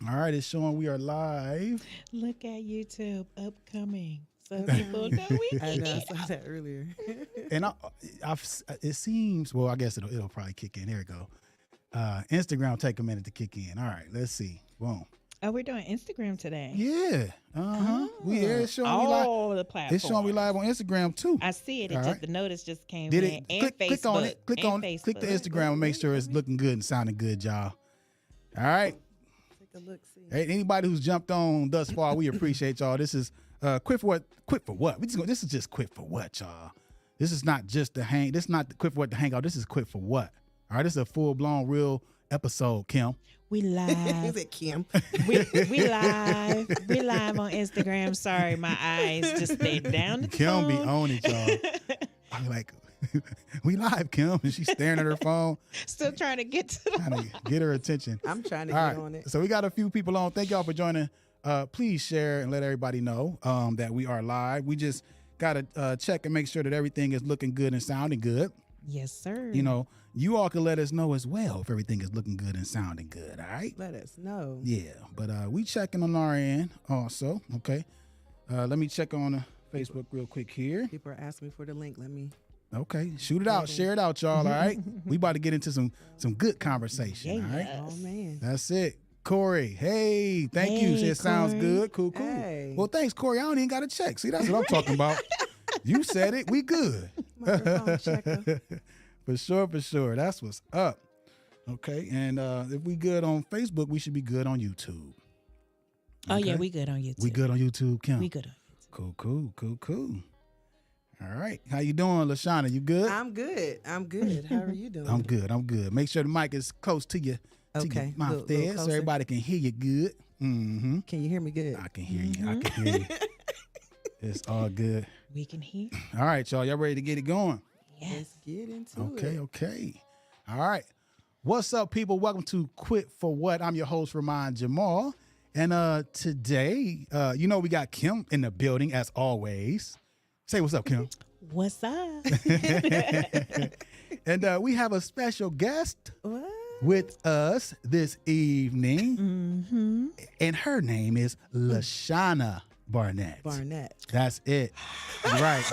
All right, it's showing we are live. Look at YouTube upcoming. So people know we I know, I can. saw that earlier. And it seems, well, I guess it'll probably kick in. Here we go. Instagram take a minute to kick in. All right, let's see. Boom. Oh, we're doing Instagram today. Yeah. Uh-huh. It's showing all we live. the platforms. It's showing we live on Instagram too. I see it. All right. The notice just came Did in. it? And Facebook. Click on it. Click and on it. Facebook. Click the Instagram and make sure it's looking good and sounding good, y'all. All right. Take a look, see. Hey, anybody who's jumped on thus far, we appreciate y'all. This is quit for what? Quit for what? This is just quit for what, y'all. This is not just the hang. This is not the quit for what to hang out. This is quit for what. All right, this is a full blown real episode, Kim. We Is live. it Kim? we live. We live on Instagram. Sorry, my eyes just stayed down the Kim phone. be on it, y'all. I'm like, we live, Kim, and she's staring at her phone, Still trying to get to the trying to get her attention. I'm trying to All get right, on it. so we got a few people on. Thank y'all for joining. Please share and let everybody know that we are live. We just gotta check and make sure that everything is looking good and sounding good. Yes, sir. You know, you all can let us know as well if everything is looking good and sounding good. All right. Let us know. Yeah, but we checking on our end also. Okay. Let me check on Facebook real quick here. People are asking me for the link. Let me. Okay, shoot it out, share it out, y'all. All right. We about to get into some good conversation. Yeah. All right. Oh man. That's it. Corey, hey, thank you. Hey, It sounds Corey. good. Cool. Hey. Well, thanks, Corey. I don't even got to check. See, that's what I'm talking about. You said it. We good. Microphone checker. For sure. That's what's up. Okay, and if we good on Facebook, we should be good on YouTube. Oh, yeah, Okay? we good on YouTube. We good on YouTube, Kim. We good on YouTube. Cool. All right, how you doing, LaShana? You good? I'm good. How are you doing? I'm good. Make sure the mic is close to you. To your Okay, mouth little there, so closer. everybody can hear you good. Mm-hmm. Can you hear me good? I can hear you. I can hear you. It's all good. We can hear. All right, y'all ready to get it going? Yes. Let's get into it. Okay. All right. What's up, people? Welcome to Quit for What? I'm your host, Ramon Jamal. And today, we got Kim in the building as always. Say what's up, Kim. What's up? And we have a special guest What? with us this evening. Mm-hmm. And her name is LaShana Barnett. Barnett. That's it. Right.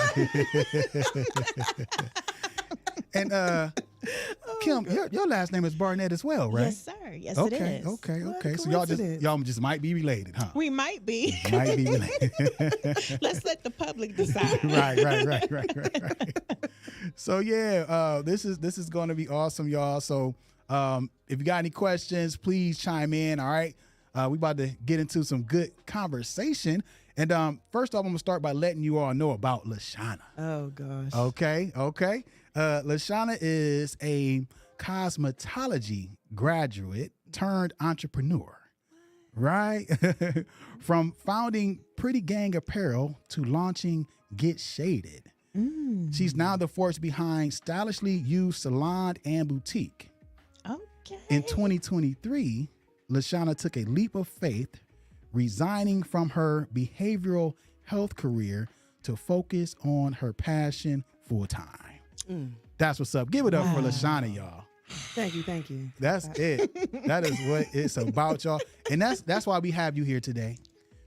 And Kim, your last name is Barnett as well, right? Yes, sir. Yes, it is. Okay. What a So coincidence. y'all just might be related, huh? We might be. Might be related. Let's let the public decide. Right. So yeah, this is going to be awesome, y'all. So if you got any questions, please chime in. All right. We about to get into some good conversation. And first off, I'm gonna start by letting you all know about LaShana. Oh gosh. Okay. LaShana is a cosmetology graduate turned entrepreneur, right? From founding Pretty Gang Apparel to launching Get Shaded. She's now the force behind stylishly used Salon and boutique. Okay. In 2023, LaShana took a leap of faith, resigning from her behavioral health career to focus on her passion full time. That's what's up. Give it up for Wow. LaShana, y'all. Thank you. That's it. That is what it's about, y'all. And that's why we have you here today,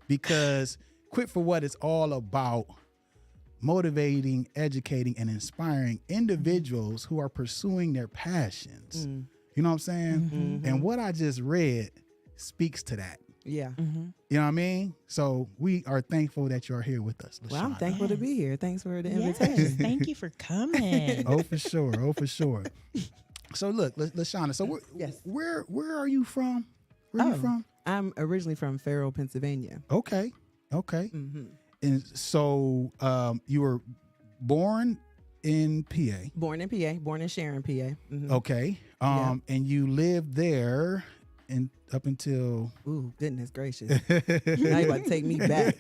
because Quit for What is all about motivating, educating, and inspiring individuals who are pursuing their passions. You know what I'm saying? And what I just read speaks to that. Yeah. You know what I mean? So we are thankful that you're here with us, LaShana. Well, I'm thankful to be here. Thanks for the Yes, invitation. thank you for coming. Oh, for sure. So look, LaShana, so Yes. where are you from? Where are you Oh. from? I'm originally from Farrell, Pennsylvania. Okay. Mm-hmm. And so you were born in PA. Born in PA. Born in Sharon, PA. Mhm. Okay. Yeah. And you lived there up until Ooh, goodness gracious. Now you about to take me back.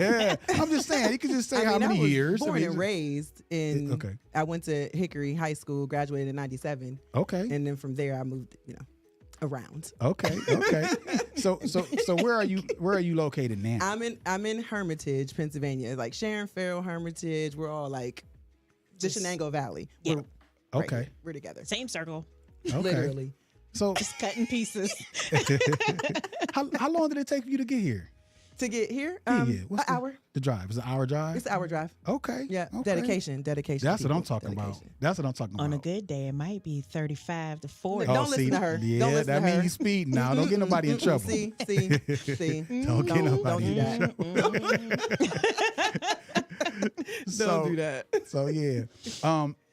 I'm just saying, you can just say I how mean, many I was years. Born and raised in. Okay. I went to Hickory High School, graduated in '97, Okay. and then from there I moved, around. Okay. So where are you located now? I'm in Hermitage, Pennsylvania. Like Sharon, Farrell, Hermitage. We're all like the Just- Shenango Valley. Yeah. We're Okay. here. We're together. Same circle. Okay. Literally. So Just cutting pieces. how long did it take for you to get here? To get here, Yeah. an What's hour. The drive. It's an hour drive? It's an hour drive. Okay. Yeah, Okay. dedication. That's what I'm people, talking about. dedication. That's what I'm talking about. On a good day, it might be 35 to 40. Don't listen to her. Yeah, Don't listen that to means her. you speeding now. Don't get nobody in trouble. See. Don't get nobody in trouble. Don't do that. So yeah.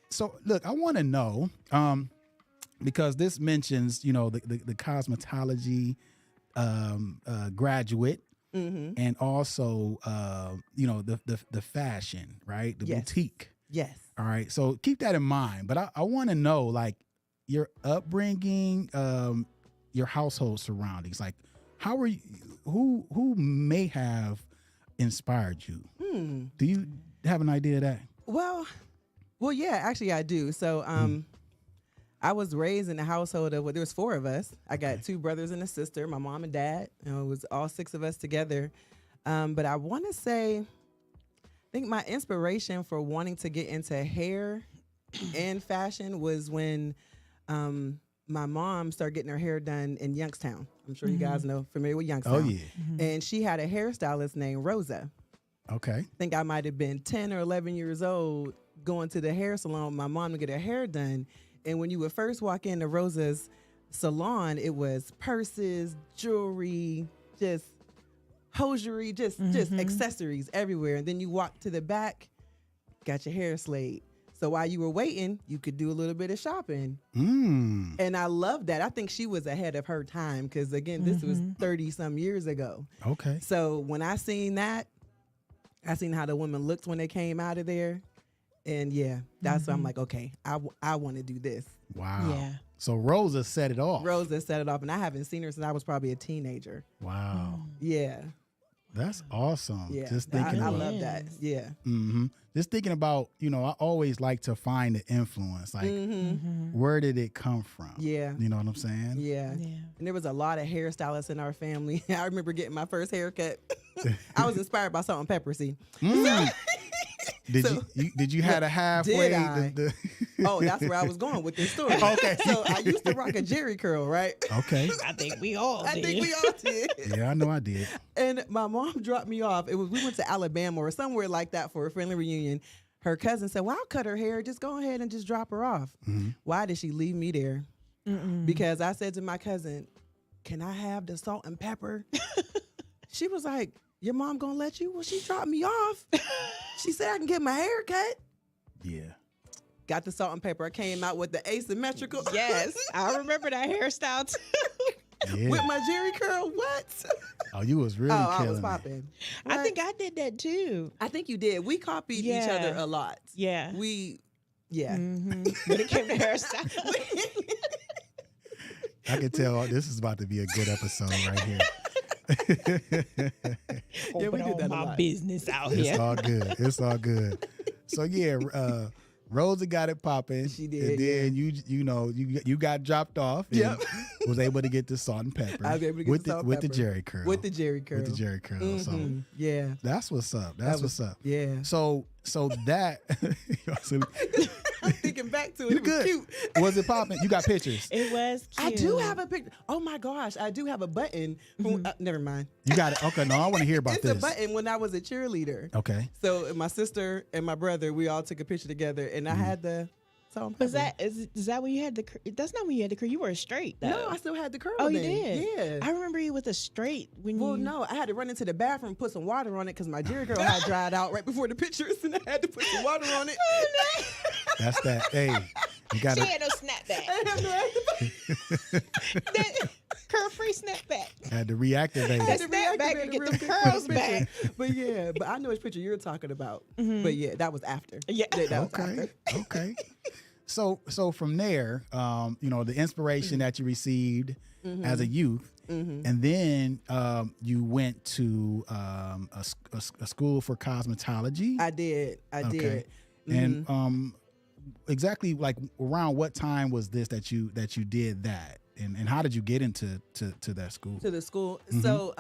So look, I want to know, because this mentions, the cosmetology graduate, and also the fashion, right? The Yes. boutique. Yes. All right. So keep that in mind. But I want to know, like, your upbringing, your household surroundings. Like, how were you? Who may have inspired you? Do you have an idea of that? Well, yeah, actually I do. So, I was raised in a household of, there was 4 of us. I got 2 brothers and a sister, my mom and dad. It was all 6 of us together. But I want to say, I think my inspiration for wanting to get into hair and fashion was when my mom started getting her hair done in Youngstown. I'm sure you guys know, familiar with Youngstown. Oh yeah. And she had a hairstylist named Rosa. Okay. I think I might have been 10 or 11 years old going to the hair salon with my mom to get her hair done. And when you would first walk into Rosa's salon, it was purses, jewelry, just hosiery, just accessories everywhere. And then you walk to the back, got your hair slayed. So while you were waiting, you could do a little bit of shopping. And I love that. I think she was ahead of her time because, again, this was 30-some years ago. Okay. So when I seen that, I seen how the women looked when they came out of there. And yeah, that's why I'm like, okay, I want to do this. Wow. Yeah. So Rosa set it off. Rosa set it off, and I haven't seen her since I was probably a teenager. Wow. Yeah. That's awesome. Yeah. Just thinking I about, love that. Yeah. just thinking about, I always like to find the influence. Like, where did it come from? Yeah. You know what I'm saying? Yeah. Yeah. And there was a lot of hairstylists in our family. I remember getting my first haircut. I was inspired by Salt and Pepper, see. Did you had a halfway? Did I? Oh, that's where I was going with this story. Okay. So I used to rock a Jerry curl, right? Okay. I think we all did. I think we all did. Yeah, I know I did. And my mom dropped me off. We went to Alabama or somewhere like that for a friendly reunion. Her cousin said, well, I'll cut her hair. Just go ahead and just drop her off. Why did she leave me there? Because I said to my cousin, can I have the salt and pepper? She was like, your mom gonna let you? Well, she dropped me off. She said I can get my hair cut. Yeah. Got the salt and pepper. I came out with the asymmetrical. Yes, I remember that hairstyle too. Yeah. With my Jerry curl. What? Oh, you was really I killing was it. popping. I think I did that too. I think you did. We copied each other a lot. Yeah. Yeah. When it came to hairstyle. I can tell this is about to be a good episode right here. Yeah, we Open did that a my lot. business out It's here. all good. It's all good. So yeah, Rosa got it popping. She did, And then you got dropped off. And Yep. was able to get the salt and pepper. I was able to get with the salt and with the pepper. Jerry curl. With the Jerry curl. With the Jerry curl. So Yeah. that's what's up. That's what's up. Yeah. So that I'm thinking back to it. you It was good. cute. Was it popping? You got pictures. It was cute. I do have a picture. Oh my gosh, I do have a button. From, never mind. You got it. Okay, no, I want to hear about It's this. a button when I was a cheerleader. Okay. So my sister and my brother, we all took a picture together, and I had the salt and Was pepper. is that when you had the? That's not when you had the curl. You were straight though. No, I still had the curl. Oh, you then. did. Yeah. I remember you with a straight when Well, you. no, I had to run into the bathroom, put some water on it because my Jerry curl had dried out right before the pictures, and I had to put some water on it. That's that. Hey, you got She to. had no snapback. I have no That curl-free snapback. Had to reactivate That's it. snap back and get the curls back. But yeah, but I know which picture you're talking about. But yeah, that was after. Yeah. That was Okay. after. Okay. So from there, the inspiration that you received as a youth, and then you went to a school for cosmetology. I did. I did. And exactly like around what time was this that you did that, and how did you get into to that school? To the school. So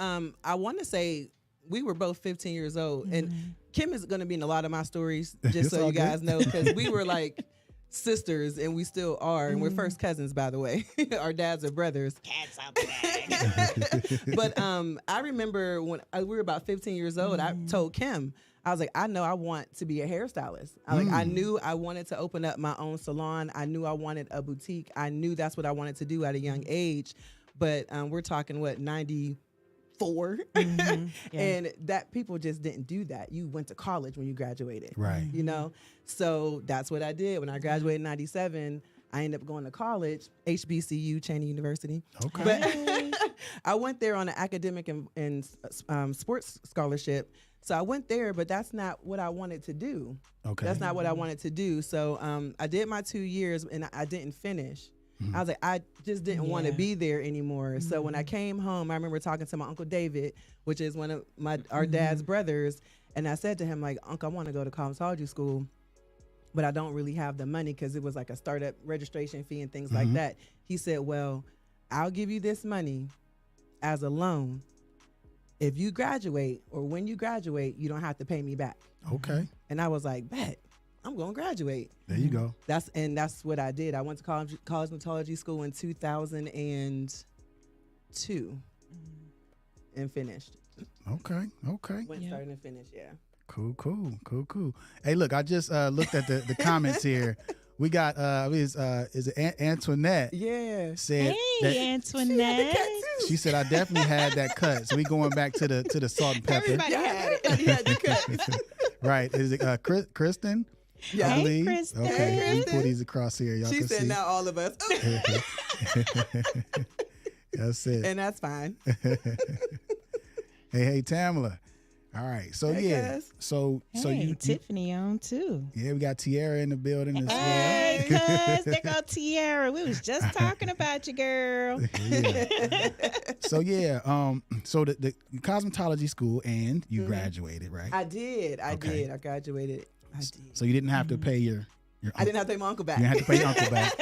I want to say we were both 15 years old, and Kim is going to be in a lot of my stories, just It's so all you guys good. know, because we were like sisters, and we still are, and we're first cousins, by the way. Our dads are brothers. Cats out the bag. But I remember when we were about 15 years old, I told Kim, I was like, I know I want to be a hairstylist. I knew I wanted to open up my own salon. I knew I wanted a boutique. I knew that's what I wanted to do at a young age. But we're talking, 94? And that people just didn't do that. You went to college when you graduated. Right. You know? So that's what I did. When I graduated in 97, I ended up going to college, HBCU, Cheney University. Okay. But I went there on an academic and sports scholarship. So I went there, but that's not what I wanted to do. Okay. That's not what I wanted to do. So I did my 2 years, and I didn't finish. I was like, I just didn't want to be there anymore. So when I came home, I remember talking to my Uncle David, which is one of our dad's brothers. And I said to him, like, Uncle, I want to go to cosmetology school, but I don't really have the money because it was like a startup registration fee and things like that. He said, well, I'll give you this money as a loan. If you graduate, or when you graduate, you don't have to pay me back. Okay. And I was like, bet, I'm going to graduate. There you go. That's what I did. I went to cosmetology school in 2002 and finished. Okay. Started and finished, yeah. Cool. Hey, look, I just looked at the comments here. We got is it Antoinette? Yeah. Said Hey, that, Antoinette. she said I definitely had that cut. So we going back to the salt and pepper. Everybody had it. Everybody had the cut. Right. Is it Kristen? Yeah. I Hey, believe. Kristen. Okay. Hey, We Kristen. pull these across here. Y'all She can said, see. now all of us. That's it. And that's fine. Hey, Tamala. All right. So Hey, yeah. guys. So Hey, Tiffany on too. yeah, we got Tiara in the building as well. Hey, cuz, there go Tiara. We was just talking about you, girl. Yeah. So yeah, so the cosmetology school, and you graduated, right? I did. I Okay. did. I graduated. I did. So you didn't have to pay your I didn't have to pay my uncle back. You didn't have to pay your uncle back.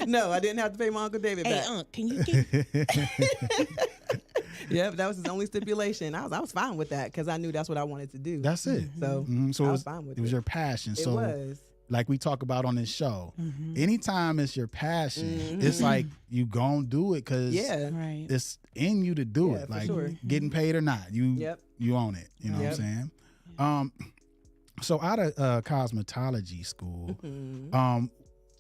No, I didn't have to pay my Uncle David Hey, back. can you keep Yeah, that was his only stipulation. I was fine with that because I knew that's what I wanted to do. That's it. So So I it was was, fine with it was it. your passion. It So was. like we talk about on this show, anytime it's your passion, it's like you gonna do it because Yeah. right? it's in you to do Yeah, it. for Like sure. getting paid or not, you Yep. you own it. You know Yep. what I'm saying? So out of cosmetology school,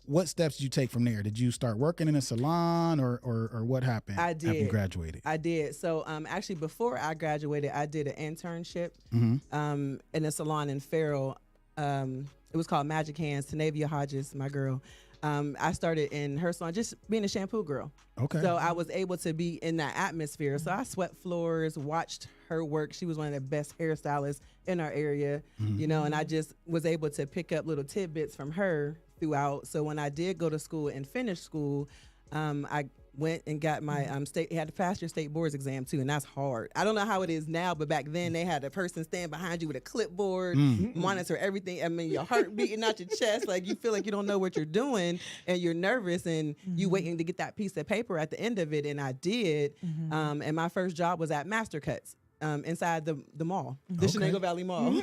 what steps did you take from there? Did you start working in a salon or what happened I after you did. graduated? I did. So actually before I graduated, I did an internship in a salon in Farrell. It was called Magic Hands. Tanavia Hodges, my girl. I started in her salon, just being a shampoo girl. Okay. So I was able to be in that atmosphere. So I swept floors, watched her work. She was one of the best hairstylists in our area, you know, and I just was able to pick up little tidbits from her throughout. So when I did go to school and finish school, I went and got my had to pass your state boards exam too, and that's hard. I don't know how it is now, but back then they had a person stand behind you with a clipboard, monitor everything. I mean, your heart beating out your chest, like you feel like you don't know what you're doing, and you're nervous, and you waiting to get that piece of paper at the end of it. And I did, and my first job was at Master Cuts inside the mall, the Shenango Valley Mall.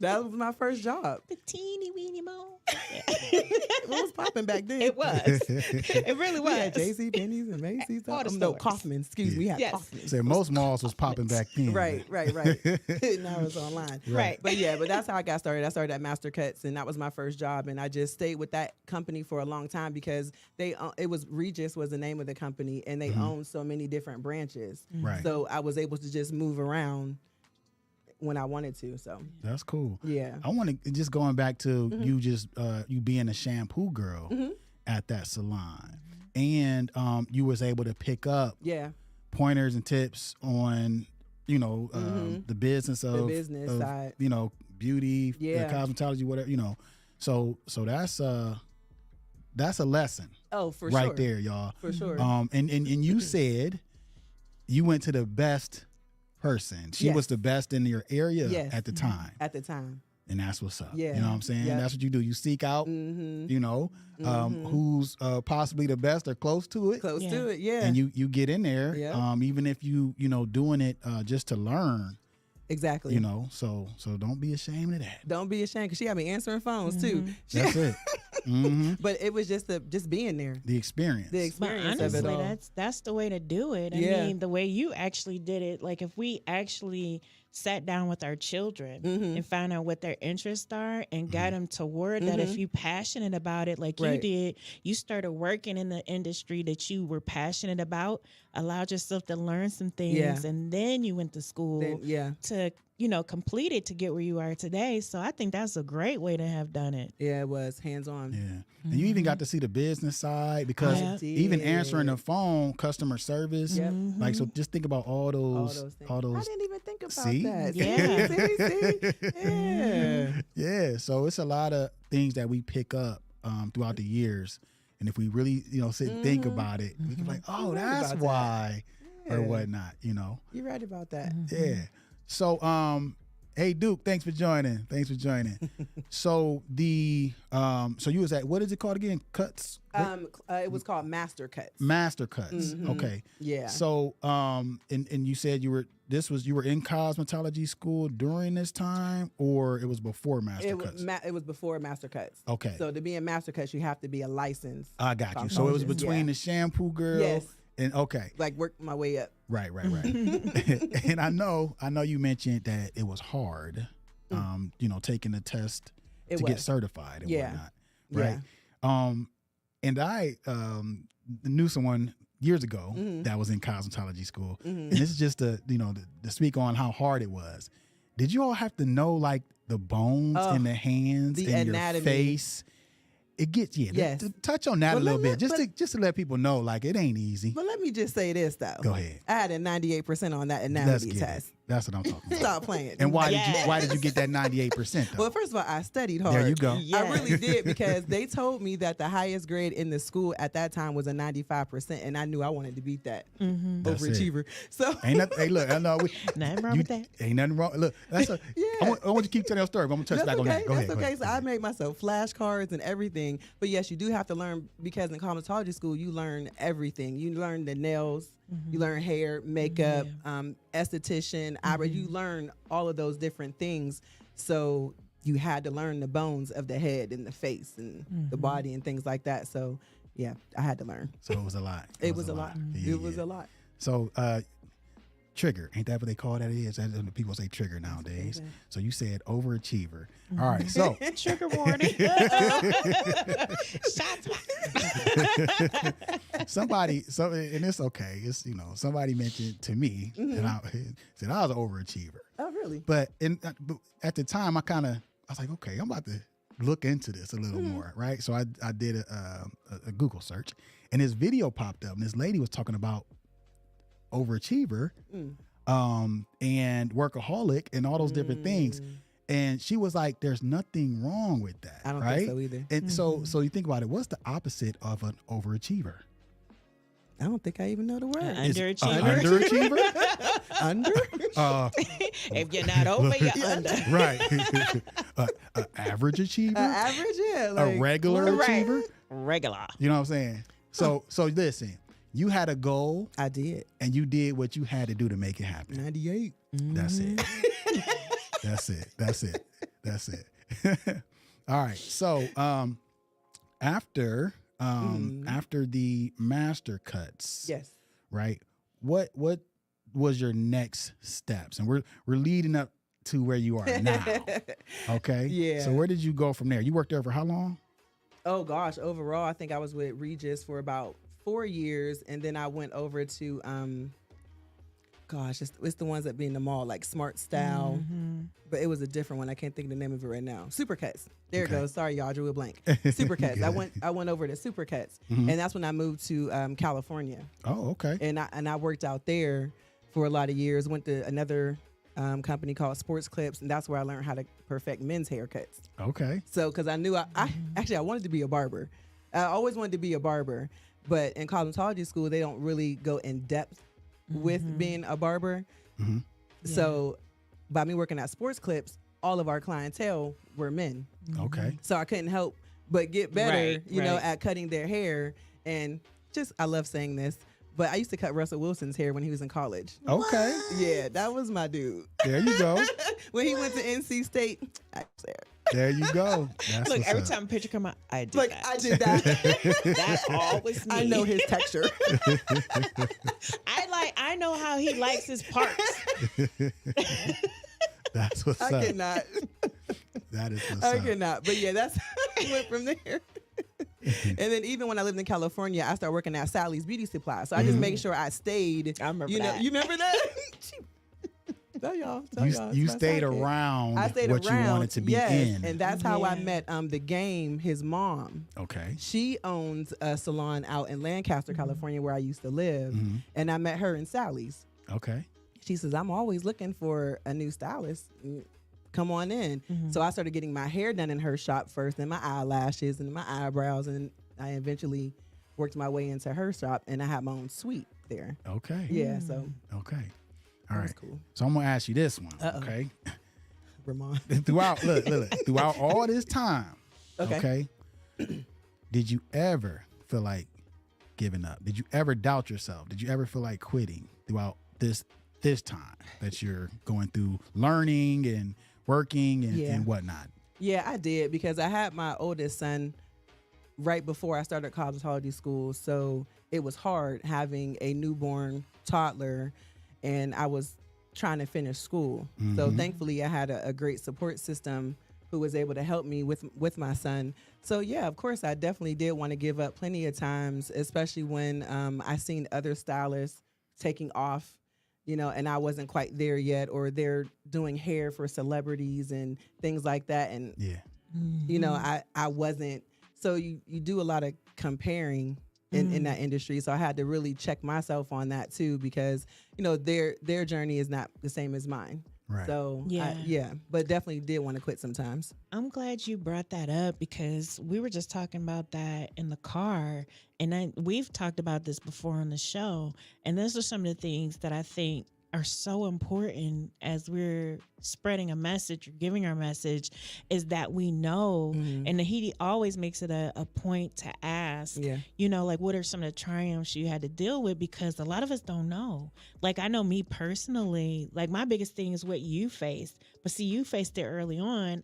That was my first job. The teeny weeny mo. It was popping back then. It was. It really We had was. J.C. Penney's and Macy's. All the No, stores. Kaufman. Excuse me. We had Yes. Kaufman. So most malls was popping back then. Right. Now it's online. Right. But yeah, but that's how I got started. I started at Master Cuts, and that was my first job. And I just stayed with that company for a long time because it was Regis was the name of the company, and they owned so many different branches. Right. So I was able to just move around when I wanted to. So That's cool. yeah. I want to just going back to you just you being a shampoo girl at that salon, and you was able to pick up Yeah. pointers and tips on the business of The business of, side. beauty, Yeah. cosmetology, whatever So that's a lesson Oh, for right sure. there, y'all. For sure. And you said you went to the best person. She Yes. was the best in your area Yes. at the time. At the time. And that's what's up. Yeah. You know what I'm saying? Yep. That's what you do. You seek out, Mm-hmm. who's possibly the best or close to it. Yeah. To it, yeah. And you get in there, Yeah. even if you doing it just to learn, Exactly. You know, so don't be ashamed of that. Don't be ashamed, because she had me answering phones too. That's it. But it was just being there. The experience. The But experience of it honestly, all. that's the way to do it. I Yeah. mean, the way you actually did it, like if we actually sat down with our children and found out what their interests are and got them toward that, if you passionate about it like you Right. did, you started working in the industry that you were passionate about, allowed yourself to learn some things, Yeah. and then you went to school Then, yeah. to, complete it to get where you are today. So I think that's a great way to have done it. Yeah, it was hands-on. Yeah. And you even got to see the business side, because I even answering the did. phone, customer service, Yep. like, so just think about all All those, those things. all I those. didn't even think about See? that. Yeah. See? Yeah. Yeah. So it's a lot of things that we pick up throughout the years. And if we really, sit and think about it, we can be like, oh, You're right that's about that. why, or Yeah. whatnot, You're right about that. Yeah. So, hey Duke, thanks for joining. So so you was at, what is it called again? Cuts? It was called Master Cuts. Master Cuts. Okay. Yeah. So, and you said you were in cosmetology school during this time, or it was before Master Cuts? It was before Master Cuts. Okay. So to be in Master Cuts, you have to be a licensed. I got you. So it was cosmetologist. between Yeah. the shampoo girl. Yes. And okay. Like work my way up. Right. And I know you mentioned that it was hard, taking the test It to get was. certified and Yeah. whatnot. Right. Yeah. And I knew someone years ago that was in cosmetology school. And this is just to speak on how hard it was. Did you all have to know like the bones in the hands the and anatomy. your face? It gets Yes. touch on that But a little let- bit, just to let people know like it ain't easy. But let me just say this though. Go ahead. I had a 98% on that Let's anatomy get test. it. That's what I'm talking about. Stop playing. And why Yes. did you get that 98% though? Well, first of all, I studied hard. There you go. Yes. I really did, because they told me that the highest grade in the school at that time was a 95%, and I knew I wanted to beat that. That's it. Overachiever. So Ain't nothing. Hey, look, I know Nothing wrong with that. Ain't nothing wrong. Look, that's a. Yeah. I want you to keep telling your story, but I'm gonna touch that's back on okay. that. Go That's ahead. okay. Go So I ahead. made myself flashcards and everything. But yes, you do have to learn, because in cosmetology school you learn everything. You learn the nails, you learn hair, makeup, esthetician, eyebrow. You learn all of those different things. So you had to learn the bones of the head and the face and the body and things like that. So yeah, I had to learn. So it was a lot. It was a lot. Yeah, It was yeah. a lot. So trigger, ain't that what they call that? Is that's what people say trigger nowadays? So you said overachiever. All right. So Trigger warning. Shots and it's okay. It's somebody mentioned to me and I said I was an overachiever. Oh, really? But at the time, I was like, okay, I'm about to look into this a little more, right? So I did a Google search, and this video popped up, and this lady was talking about overachiever, and workaholic, and all those different things. And she was like, "There's nothing wrong with that, I don't right?" think so either. And so you think about it. What's the opposite of an overachiever? I don't think I even know the word. Is Underachiever. underachiever? Under? If you're not over, you're under. Right. Average achiever? Average, yeah. A Like, regular what? achiever? Regular. You know what I'm saying? So listen, you had a goal I did. and you did what you had to do to make it happen. 98. That's it. That's it. All right. So after the master cuts, Yes. right? What was your next steps? And we're leading up to where you are now. Okay. Yeah. So where did you go from there? You worked there for how long? Oh, gosh. Overall, I think I was with Regis for about 4 years. And then I went over to, it's the ones that be in the mall, like Smart Style. But it was a different one. I can't think of the name of it right now. Supercuts. There it goes. Sorry, y'all. Drew a blank. Supercuts. Good. I went over to Supercuts. And that's when I moved to California. Oh, okay. And I worked out there for a lot of years. Went to another company called Sports Clips, and that's where I learned how to perfect men's haircuts. Okay. So, because I knew I wanted to be a barber. I always wanted to be a barber, but in cosmetology school they don't really go in depth with being a barber. So, by me working at Sports Clips, all of our clientele were men. Okay. So I couldn't help but get better, Right, you know, right. at cutting their hair. And I love saying this, But I used to cut Russell Wilson's hair when he was in college. Okay. Yeah, that was my dude. There you go. When he went to NC State, I was there. There you go. That's Look, what's every up. time a picture come out, I did Like that. I did that. That's always me. I know his texture. I know how he likes his parts. That's what's up. I cannot. That is what's I up. cannot. But yeah, that's how I went from there. And then even when I lived in California, I started working at Sally's Beauty Supply. So I just made sure I stayed. I remember you know, that. You remember that? Tell y'all. You It's my stayed sidekick. around I stayed what around, you wanted to be yes, in. and that's how I Yeah. met The Game, his mom. Okay. She owns a salon out in Lancaster, California, where I used to live, and I met her in Sally's. Okay. She says, I'm always looking for a new stylist. Come on in. So I started getting my hair done in her shop first, and my eyelashes and my eyebrows, and I eventually worked my way into her shop, and I had my own suite there. Okay. Yeah, so Okay. All that was right. cool. So I'm gonna ask you this one. Uh-oh. Okay. Ramon. Throughout throughout all this time. Okay. Did you ever feel like giving up? Did you ever doubt yourself? Did you ever feel like quitting throughout this time that you're going through learning and working and whatnot? Yeah, I did, because I had my oldest son right before I started cosmetology school. So it was hard having a newborn toddler, and I was trying to finish school. So thankfully I had a great support system who was able to help me with my son. So yeah, of course I definitely did want to give up plenty of times, especially when I seen other stylists taking off, you know, and I wasn't quite there yet, or they're doing hair for celebrities and things like that. And you know, I wasn't. So you do a lot of comparing in that industry. So I had to really check myself on that too, because, you know, their journey is not the same as mine. Right. So but definitely did want to quit sometimes. I'm glad you brought that up, because we were just talking about that in the car, and we've talked about this before on the show, and those are some of the things that I think are so important as we're spreading a message or giving our message, is that we know, and he always makes it a point to ask, you know, like, what are some of the triumphs you had to deal with, because a lot of us don't know. Like, I know me personally, like, my biggest thing is what you faced, but see, you faced it early on.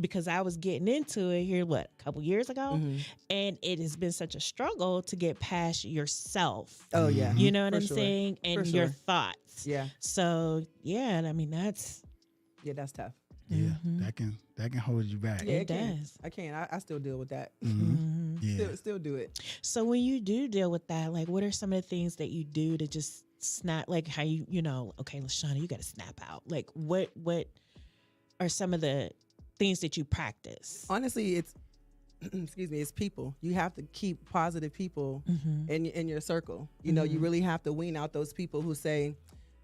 Because I was getting into it here, a couple years ago, and it has been such a struggle to get past yourself. Oh yeah. You know what For I'm sure. saying? And For your sure. thoughts. Yeah. So yeah, I mean, that's tough. Yeah. That can hold you back. Yeah, It does. I can. I still deal with that. Yeah. Still do it. So when you do deal with that, like, what are some of the things that you do to just snap, like how you know, okay, LaShana, you got to snap out. Like, what are some of the things that you practice? Honestly, it's excuse me, it's people. You have to keep positive people in your circle. You know, you really have to wean out those people who say,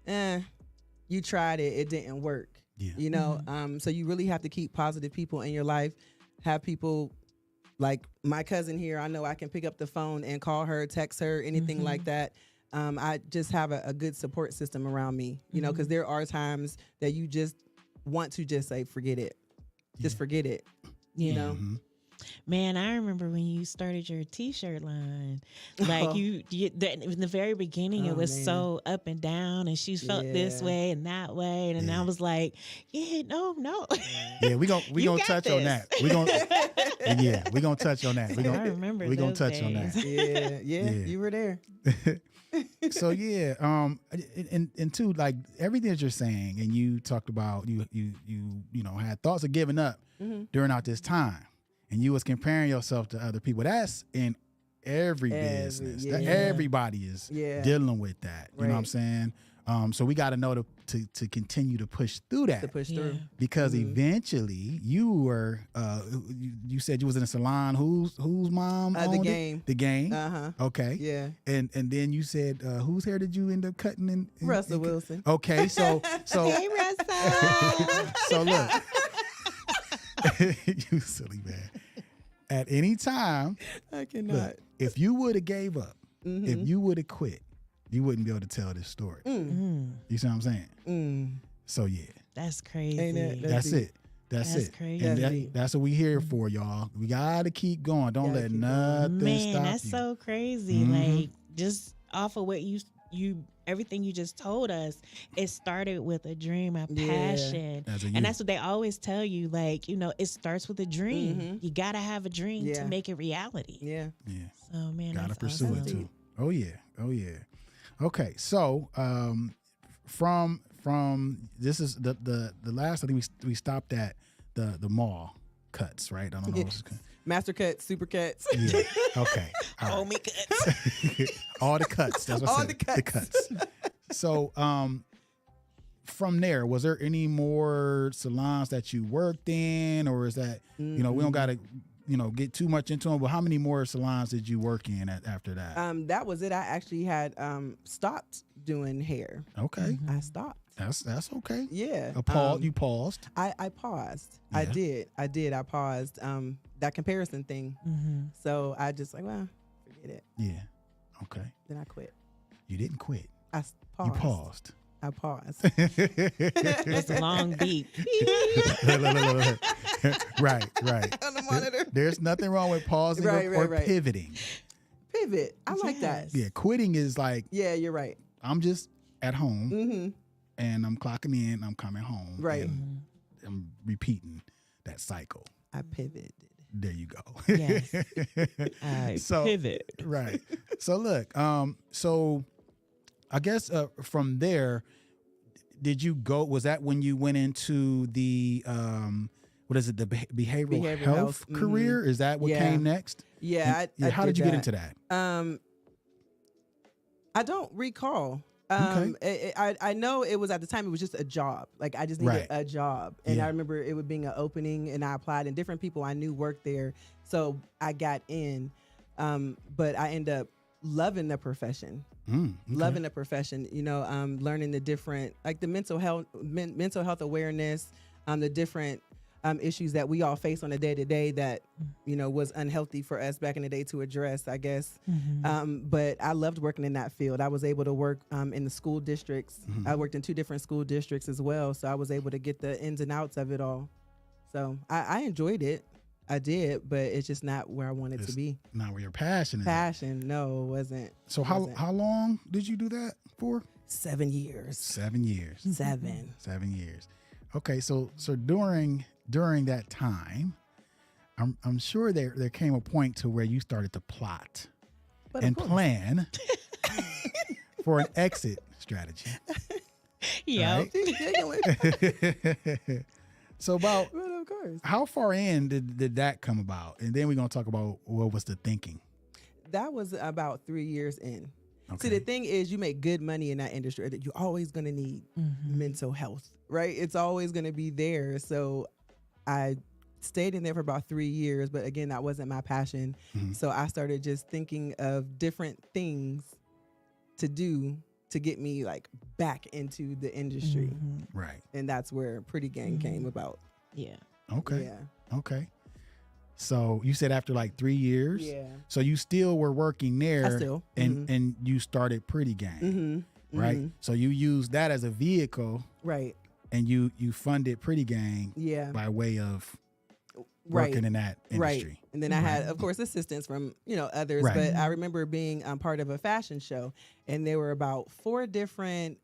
you tried it, it didn't work. Yeah. You know, so you really have to keep positive people in your life. Have people like my cousin here. I know I can pick up the phone and call her, text her, anything like that. I just have a good support system around me, you know, because there are times that you just want to just say, forget it. Just forget it. Yeah. You know? Man, I remember when you started your T-shirt line. Like in the very beginning, it was so up and down, and she felt this way and that way, and I was like, no. Yeah, we gonna touch on that. We gonna touch on that. I remember we gonna those touch on days. that. Yeah, you were there. So and two, like everything that you're saying, and you talked about you know had thoughts of giving up during out this time, and you was comparing yourself to other people. That's in every business. Everybody is dealing with that. You know what I'm saying? So we got to know to continue to push through that. To push through. Because eventually you were, you said you was in a salon. Whose mom owned The it? Game. The Game. Okay. Yeah. And then you said, whose hair did you end up cutting in? Russell Wilson. Okay, so Hey, Russell. so look, you silly man. At any time, I cannot. look, if you would have gave up, if you would have quit, you wouldn't be able to tell this story. You see what I'm saying? So yeah, That's crazy. Ain't it? that's it. That's That's it. crazy. And that's what we here for, y'all. We gotta keep going. Don't let nothing Man, stop that's you. so crazy. Like, just off of what you everything you just told us, it started with a dream, a Yeah. passion. As a And youth. that's what they always tell you, like, it starts with a dream. Mhm. You gotta have a dream to Yeah. make it reality. Yeah. Yeah. So man, Gotta that's pursue awesome. it too. Oh yeah. Oh yeah. Okay. So from this is the last, I think we stopped at the mall cuts, right? I don't know. Master cuts, super cuts. Yeah. Okay. All right. Homie cuts. All the cuts. That's what I All said. the cuts. So from there, was there any more salons that you worked in, or is that we don't gotta get too much into them, but how many more salons did you work in after that? That was it. I actually had stopped doing hair. Okay. I stopped. That's okay. Yeah. You paused. I paused. Yeah. I did. I paused. That comparison thing. Mhm. So I just forget it. Yeah. Okay. Then I quit. You didn't quit. I paused. You paused. I paused. It's a long beat. Right. On the monitor. There's nothing wrong with pausing or Right. pivoting. Pivot. I like that. Yeah, quitting is like, Yeah, you're right. I'm just at home Mm-hmm. and I'm clocking in, I'm coming home. Right. And I'm repeating that cycle. I pivoted. There you go. Yes. I So- pivot. Right. So look, so I guess from there, did you go, was that when you went into the what is it, the behavioral Behavioral health health, career? Is that what Yeah. came next? Yeah. How did you get into that? I don't recall. I know it was at the time. It was just a job. Like I just needed Right. a job, and Yeah. I remember it would being an opening, and I applied, and different people I knew worked there, so I got in. But I ended up loving the profession. Okay. Loving the profession. Learning the different, like the mental health awareness, the different issues that we all face on a day to day that was unhealthy for us back in the day to address, I guess. But I loved working in that field. I was able to work in the school districts. I worked in 2 different school districts as well, so I was able to get the ins and outs of it all. So I enjoyed it. I did, but it's just not where I wanted to be. Not where your passion is. Passion, no, it wasn't. So It wasn't. how long did you do that for? 7 years. 7 years. 7. 7 years. Okay, so during that time, I'm sure there came a point to where you started to plot But and of course. plan for an exit strategy. Yeah. Right? So about But of course. how far in did that come about? And then we're gonna talk about what was the thinking. That was about 3 years in. Okay. See, the thing is, you make good money in that industry. You're always going to need mental health, right? It's always going to be there. So I stayed in there for about 3 years, but again, that wasn't my passion. So I started just thinking of different things to do to get me like back into the industry. Right. And that's where Pretty Gang came about. Yeah. Okay. Yeah. Okay. So you said after like 3 years. Yeah. So you still were working there. I still. And you started Pretty Gang. Right. So you used that as a vehicle, Right. and you funded Pretty Gang Yeah. by way of Right. working in that industry. Right. And then I had, of course, assistance from, others. Right. But I remember being part of a fashion show, and there were about 4 different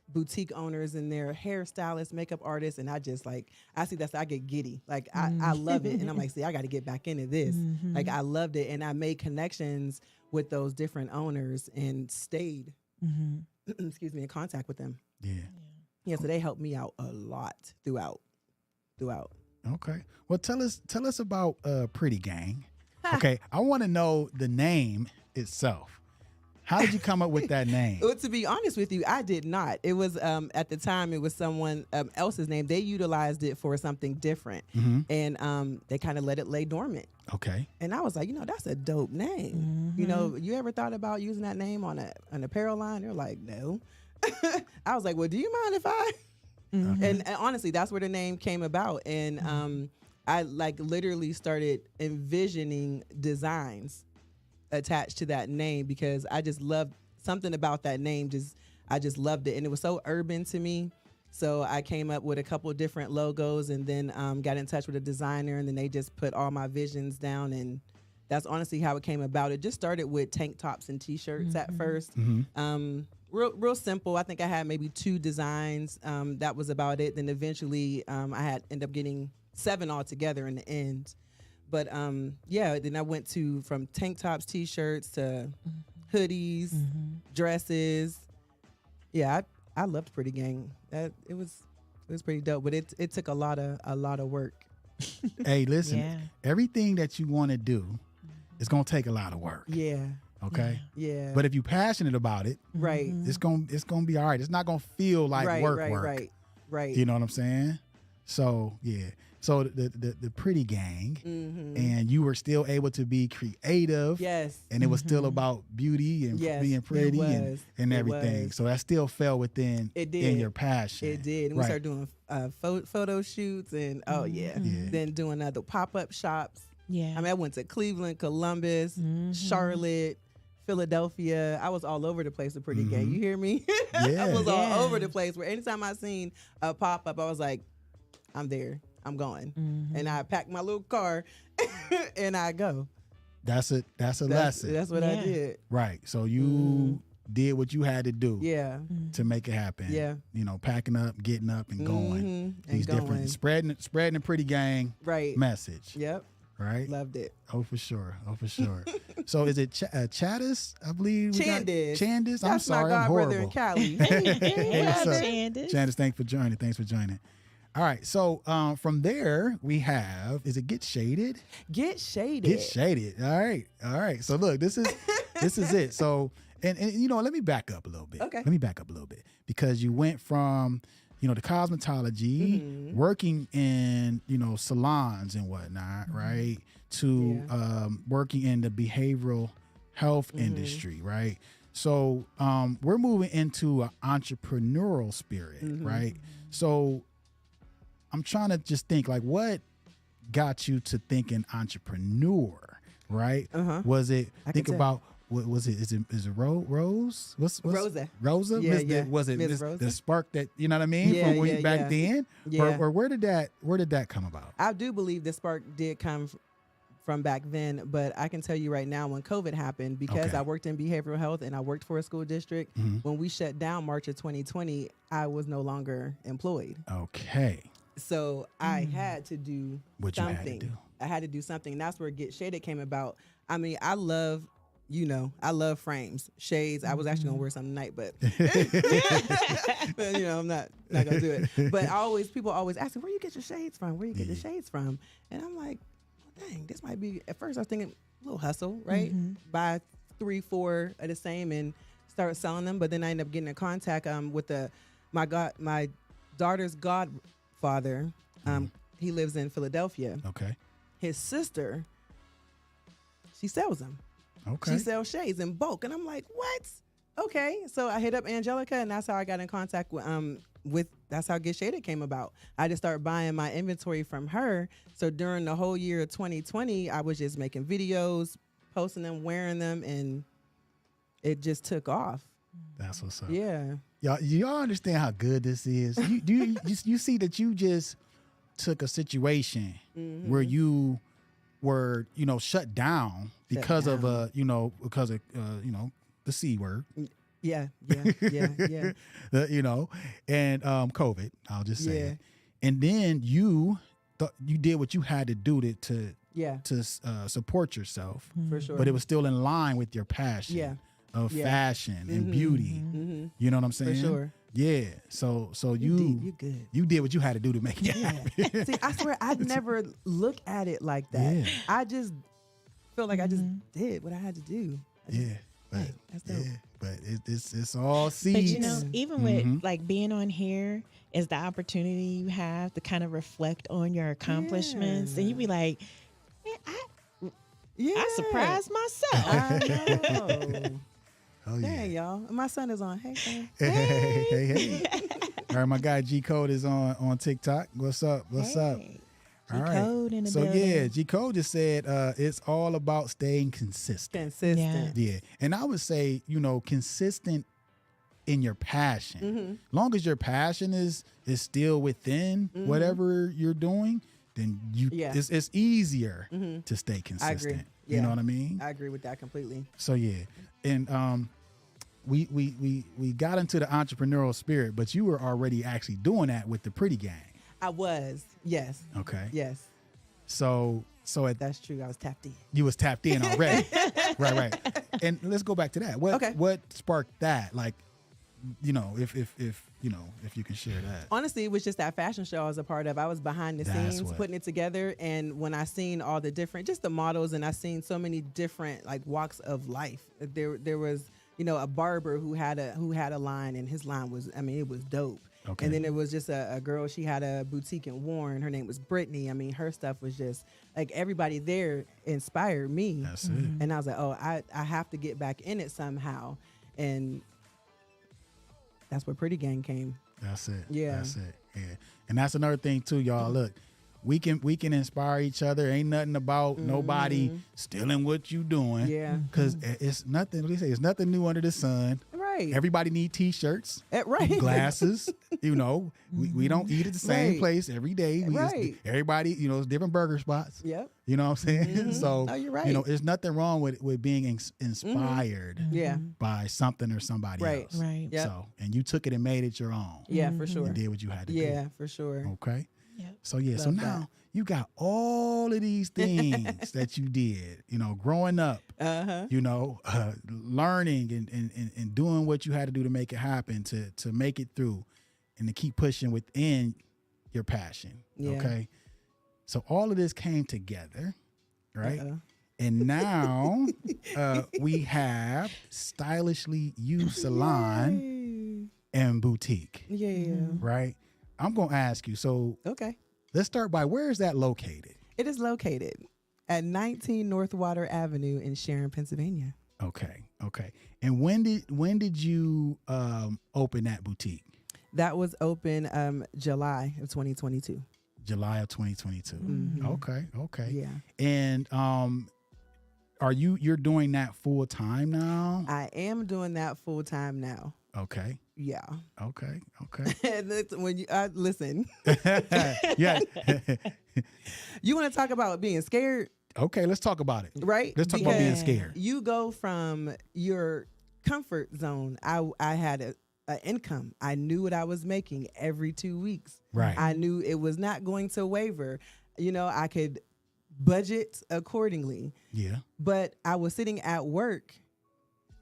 boutique owners and their hairstylists, makeup artists. And I just I get giddy. Like I love it. And I'm like, see, I got to get back into this. Like I loved it. And I made connections with those different owners and stayed, excuse me, in contact with them. Yeah. Yeah. So they helped me out a lot throughout. Okay. Well, tell us about Pretty Gang. Okay. I want to know the name itself. How did you come up with that name? Well, to be honest with you, I did not. It was at the time it was someone else's name. They utilized it for something different, and they kind of let it lay dormant. Okay. And I was like, that's a dope name. You ever thought about using that name on an apparel line? They're like, no. I was like, well, do you mind if I? And honestly, that's where the name came about. And I literally started envisioning designs attached to that name because I just loved something about that name. I just loved it, and it was so urban to me. So I came up with a couple of different logos, and then got in touch with a designer, and then they just put all my visions down, and that's honestly how it came about. It just started with tank tops and t-shirts at first. Real simple. I think I had maybe 2 designs. That was about it. Then eventually I had end up getting 7 altogether in the end. But then I went from tank tops, t-shirts to hoodies, dresses. Yeah, I loved Pretty Gang. It was pretty dope, but it took a lot of work. Hey, listen, everything that you want to do is going to take a lot of work. Yeah. Okay. Yeah. But if you're passionate about it, right, it's gonna be all right. It's not gonna feel like work. Right. You know what I'm saying? So yeah. So the Pretty Gang, and you were still able to be creative. Yes. And it was still about beauty and being pretty and everything. So that still fell within in your passion. It did. And we started doing photo shoots and then doing other pop-up shops. Yeah. I mean, I went to Cleveland, Columbus, Charlotte, Philadelphia. I was all over the place with Pretty Gang. You hear me? Yeah. I was all over the place. Where anytime I seen a pop-up, I was like, I'm there. I'm going. And I packed my little car and I go. That's a lesson. That's what I did. Right. So you did what you had to do to make it happen. Yeah. You know, packing up, getting up and going. These and different spreading the Pretty Gang message. Yep. Right? Loved it. Oh, for sure. So is it Chattis? I believe. Chandis. Chandis? I'm That's sorry. my I'm godbrother horrible. in Cali. Hey, what's up? Chandis. Chandis, thanks for joining. All right. So from there, we have, is it Get Shaded? Get Shaded. Get Shaded. All right. So look, this is it. So, and you know, let me back up a little bit. Okay. Let me back up a little bit because you went from, you know, the cosmetology, working in, you know, salons and whatnot, right? To working in the behavioral health industry, right? So we're moving into an entrepreneurial spirit, right? So I'm trying to just think, like, what got you to thinking entrepreneur, right? Was it, think about, what was it? Is it Rose? What's Rosa? Rosa? Yeah. Was it Miss Rosa? the spark that, you know what I mean? Yeah, From way back then? Yeah. Or where did that come about? I do believe the spark did come from back then, but I can tell you right now, when COVID happened, because I worked in behavioral health and I worked for a school district, when we shut down March of 2020, I was no longer employed. Okay. So I had to do What you something. had to do. I had to do something. And that's where Get Shaded came about. I mean, I love frames, shades. I was actually gonna wear some tonight, but you know, I'm not gonna do it. But people always ask me, where you get your shades from? Where you get the shades from? And I'm like, well, dang, this might be. At first, I was thinking a little hustle, right? Buy 3-4 of the same and start selling them. But then I ended up getting in contact with my daughter's godfather. He lives in Philadelphia. Okay. His sister, she sells them. Okay. She sells shades in bulk. And I'm like, what? Okay. So I hit up Angelica, and that's how I got in contact with that's how Get Shaded came about. I just started buying my inventory from her. So during the whole year of 2020, I was just making videos, posting them, wearing them, and it just took off. That's what's up. Yeah. Y'all understand how good this is? You see that you just took a situation where you were, you know, shut down because of the C word. Yeah. You know, and COVID, I'll just say it. And then you did what you had to do to support yourself. For sure. But it was still in line with your passion of fashion and beauty. You know what I'm saying? For sure. Yeah. So you did what you had to do to make it happen. See, I swear I'd never look at it like that. Yeah. I just feel like I just did what I had to do. That's dope. But it's all seeds. But you know, even with like being on here is the opportunity you have to kind of reflect on your accomplishments, and you be like, man, I surprised myself. I know. Oh, yeah. Dang, y'all. My son is on. Hey, son. Hey. All right, my guy G Code is on TikTok. What's up? All G-Code in the so building. yeah, G Code just said it's all about staying consistent. Yeah. And I would say, you know, consistent in your passion. Long as your passion is still within whatever you're doing, then it's easier to stay consistent. You know what I mean? I agree with that completely. So yeah, and we got into the entrepreneurial spirit, but you were already actually doing that with the Pretty Gang. I was, yes. Okay. Yes, So that's true. I was tapped in. you was tapped in already. right. And let's go back to that. What sparked that? Like, if you can share that. Honestly, it was just that fashion show I was a part of. I was behind the scenes putting it together, and when I seen all the different, just the models, and I seen so many different like walks of life. There was a barber who had a line, and his line was, it was dope. Okay. And then there was just a girl, she had a boutique in Warren. Her name was Brittany. Her stuff was just like, everybody there inspired me. That's it. And I was like, oh, I have to get back in it somehow. And that's where Pretty Gang came. That's it. Yeah. That's it. Yeah. And that's another thing too, y'all. Look, we can inspire each other. Ain't nothing about nobody stealing what you doing. Yeah. Because it's nothing. What do you say? It's nothing new under the sun. Right. Everybody need T-shirts, right. glasses. We don't eat at the same place every day. Everybody, it's different burger spots. Yep. You know what I'm saying? So, oh, you're right. there's nothing wrong with being inspired by something or somebody else. Right. Yep. So, and you took it and made it your own. Yeah, for sure. And did what you had to do. Yeah, for sure. Okay. Yep. So yeah, so Love now that. you got all of these things that you did, growing up, learning and doing what you had to do to make it happen, to make it through and to keep pushing within your passion. Yeah. Okay. So all of this came together, right? Uh-oh. And now we have Stylishly You Salon and Boutique, Yeah. right? I'm going to ask you. So Okay. let's start by, where is that located? It is located at 19 North Water Avenue in Sharon, Pennsylvania. Okay. And when did you open that boutique? That was open July of 2022. July of 2022. Mm-hmm. Okay. Yeah. And you're doing that full time now? I am doing that full time now. Okay. Yeah. Okay. And when you listen, Yeah. you want to talk about being scared, Okay, let's talk about it. right? Let's talk about being scared. You go from your comfort zone. I had an income. I knew what I was making every 2 weeks. Right. I knew it was not going to waver. I could budget accordingly. Yeah. But I was sitting at work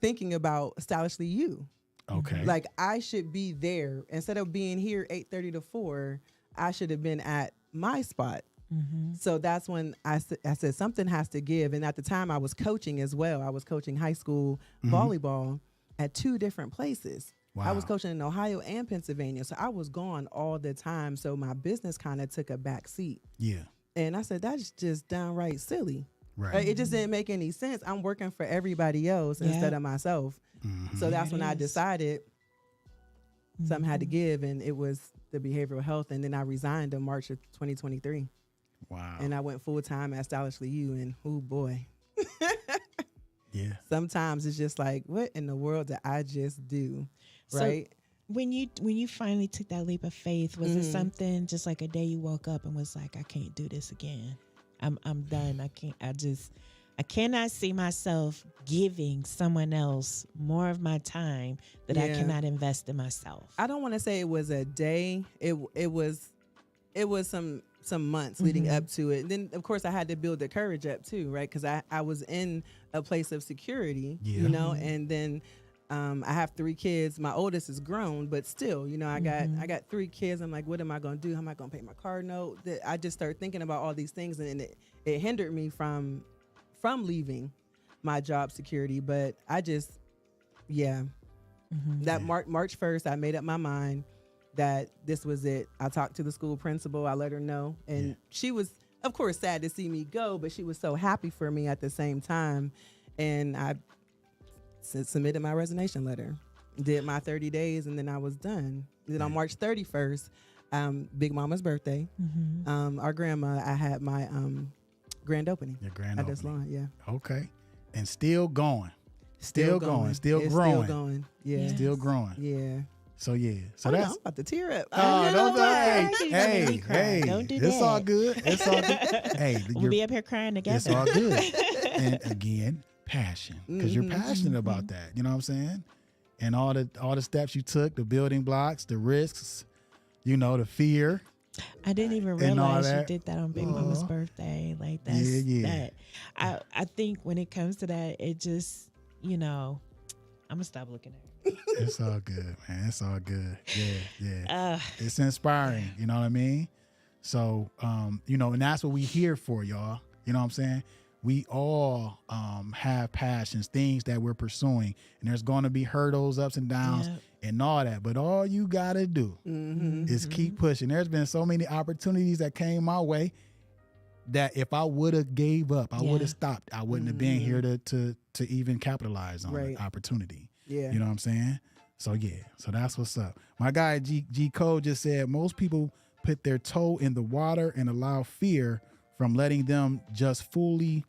thinking about Stylishly You. Okay. Like, I should be there. Instead of being here 8:30 to 4, I should have been at my spot. Mm-hmm. So that's when I said something has to give. And at the time I was coaching as well. I was coaching high school volleyball at 2 different places. Wow. I was coaching in Ohio and Pennsylvania. So I was gone all the time. So my business kind of took a back seat. Yeah. And I said, that's just downright silly. Right. It just didn't make any sense. I'm working for everybody else instead of myself. Mhm. So that's when I is. decided something had to give, and it was the behavioral health. And then I resigned in March of 2023. Wow. And I went full time at Stylishly You, and oh boy. Yeah. Sometimes it's just like, what in the world did I just do? So Right? when you finally took that leap of faith, was it something just like a day you woke up and was like, I can't do this again. I'm done. I cannot see myself giving someone else more of my time that I cannot invest in myself. I don't want to say it was a day. It was some months leading up to it. And then of course I had to build the courage up too, right? Because I was in a place of security, and then I have 3 kids. My oldest is grown, but still, I got 3 kids. I'm like, what am I going to do? How am I going to pay my car note? I just started thinking about all these things, and it hindered me from leaving my job security. But I just, that March 1st, I made up my mind that this was it. I talked to the school principal. I let her know, and she was, of course, sad to see me go, but she was so happy for me at the same time. And I submitted my resignation letter, did my 30 days, and then I was done. Then on March 31st, Big Mama's birthday, our grandma, I had my grand opening Your grand at opening. the salon. Yeah. Okay. And still going. Still growing. It's Still growing. Still going. Yeah. Still growing. Yeah. So yeah. So I'm that's about to tear up. Oh, don't Don't hey, make me cry. hey, Don't do it's that. all good. It's all good. Hey, We'll be up here crying together. it's all good. And again, passion, because you're passionate about that. You know what I'm saying? And all the steps you took, the building blocks, the risks, you know, the fear. I didn't even And all realize you that. did that on Baby Mama's birthday. Like that's Yeah. that. I think when it comes to that, it just, you know, I'm gonna stop looking at it. It's all good, man. It's all good. Yeah. It's inspiring. You know what I mean? So, you know, and that's what we here for, y'all. You know what I'm saying? We all have passions, things that we're pursuing, and there's going to be hurdles, ups and downs, and all that. But all you got to do is keep pushing. There's been so many opportunities that came my way that if I would have gave up, I would have stopped. I wouldn't have been here to even capitalize on the opportunity. Yeah. You know what I'm saying? So, yeah. So that's what's up. My guy, G Code, just said most people put their toe in the water and allow fear from letting them just fully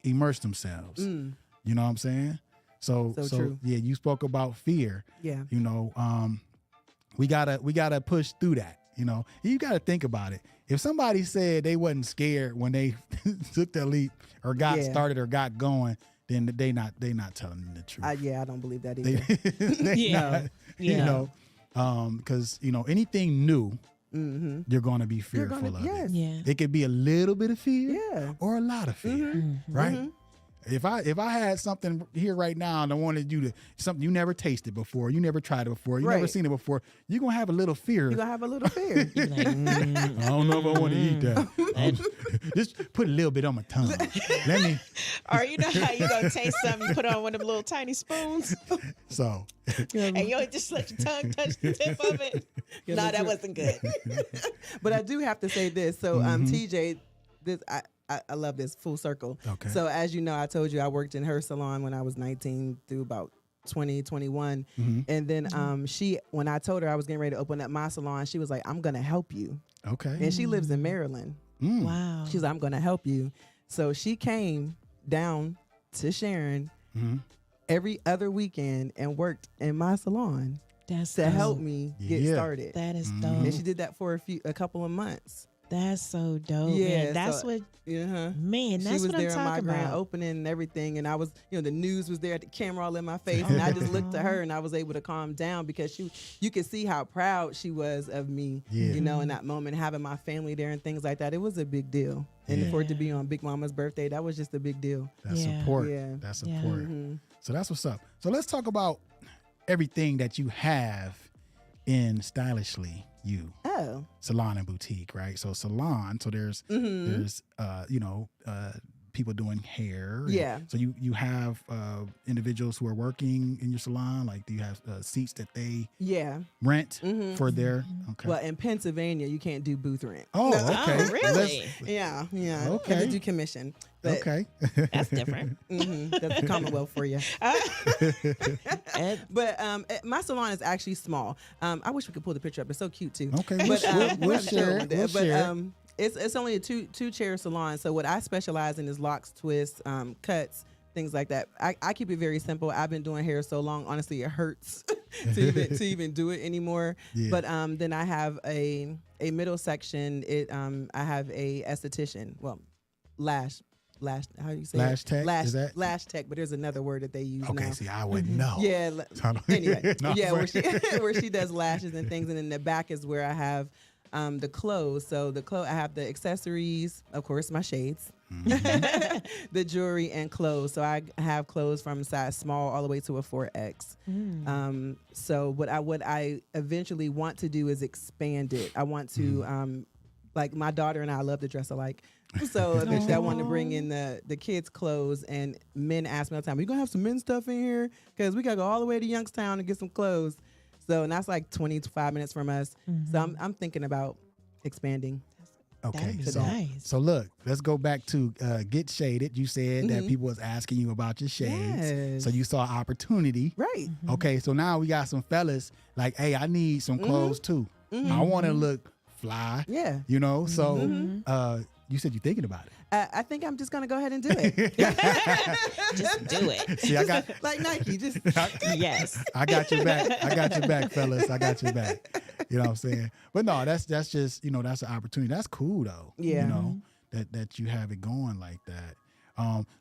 immerse themselves. You know what I'm saying? So true. Yeah, you spoke about fear. Yeah. You know, we gotta push through that. You know, you gotta think about it. If somebody said they wasn't scared when they took the leap or got started or got going, then they not telling the truth. I don't believe that either. You know, because you know anything new. You're going to be fearful of it. Yeah. It could be a little bit of fear or a lot of fear, right? If I had something here right now and I wanted you to, something you never tasted before, you never tried it before, you never seen it before, you're going to have a little fear. You're going to have a little fear. You're like, I don't know if I want to eat that. Just put a little bit on my tongue. Let me. or you know how you gonna taste something, you put on one of them little tiny spoons, So. and you just let your tongue touch the tip of it. No, that wasn't good. But I do have to say this. So, TJ, this I love this full circle. Okay. So as you know, I told you I worked in her salon when I was 19 through about 2021. And then she, when I told her I was getting ready to open up my salon, she was like, I'm going to help you. Okay. And she lives in Maryland. Wow. She's like, I'm going to help you. So she came down to Sharon every other weekend and worked in my salon That's to dope. help me get started. That is dope. And she did that for a couple of months. That's so dope. Yeah, Man. That's so- what. Man, She that's was what I'm there in my talking grand about. opening and everything, and I was, the news was there, the camera all in my face, and I just looked at her and I was able to calm down because you could see how proud she was of me, in that moment, having my family there and things like that. It was a big deal, and for it to be on Big Mama's birthday, that was just a big deal. That's support. That's support. So that's what's up. So let's talk about everything that you have in Stylishly You. Oh. Salon and boutique, right? So salon, so there's people doing hair. Yeah. So you have individuals who are working in your salon, like do you have seats that they rent for their Well, in Pennsylvania, you can't do booth rent. Oh, okay. Oh, really? Yeah. Okay. You have to do commission. But, Okay. That's different. that's the Commonwealth for you. And But my salon is actually small. I wish we could pull the picture up. It's so cute too. Okay, But we'll have to show share one it. day. We'll But share it. it's only a two chair salon. So what I specialize in is locks, twists, cuts, things like that. I keep it very simple. I've been doing hair so long. Honestly, it hurts to even do it anymore. Yeah. But then I have a middle section. I have a esthetician. Well, lash. How do you say Lash it? tech? Is that- Lash tech? But there's another word that they use Okay, now. see, I wouldn't know. Yeah. Anyway, No, yeah, but- where she does lashes and things, and in the back is where I have the clothes. So I have the accessories, of course, my shades, the jewelry, and clothes. So I have clothes from size small all the way to a 4X. So what I eventually want to do is expand it. I want to like my daughter and I love to dress alike. So eventually I want to bring in the kids' clothes, and men ask me all the time, are you going to have some men's stuff in here? Because we got to go all the way to Youngstown to get some clothes. So, and that's like 25 minutes from us. So I'm thinking about expanding. Okay, That'd be so nice. so look, let's go back to Get Shaded. You said that people was asking you about your shades, Yes. so you saw opportunity. Right. Okay, so now we got some fellas like, hey, I need some clothes too. I want to look fly. Yeah. You know, so you said you're thinking about it. I think I'm just going to go ahead and do it. just do it. See, I got like Nike, just Yes. I got your back. I got your back, fellas. I got your back. You know what I'm saying? But no, that's just, that's an opportunity. That's cool though. Yeah. You know, that you have it going like that.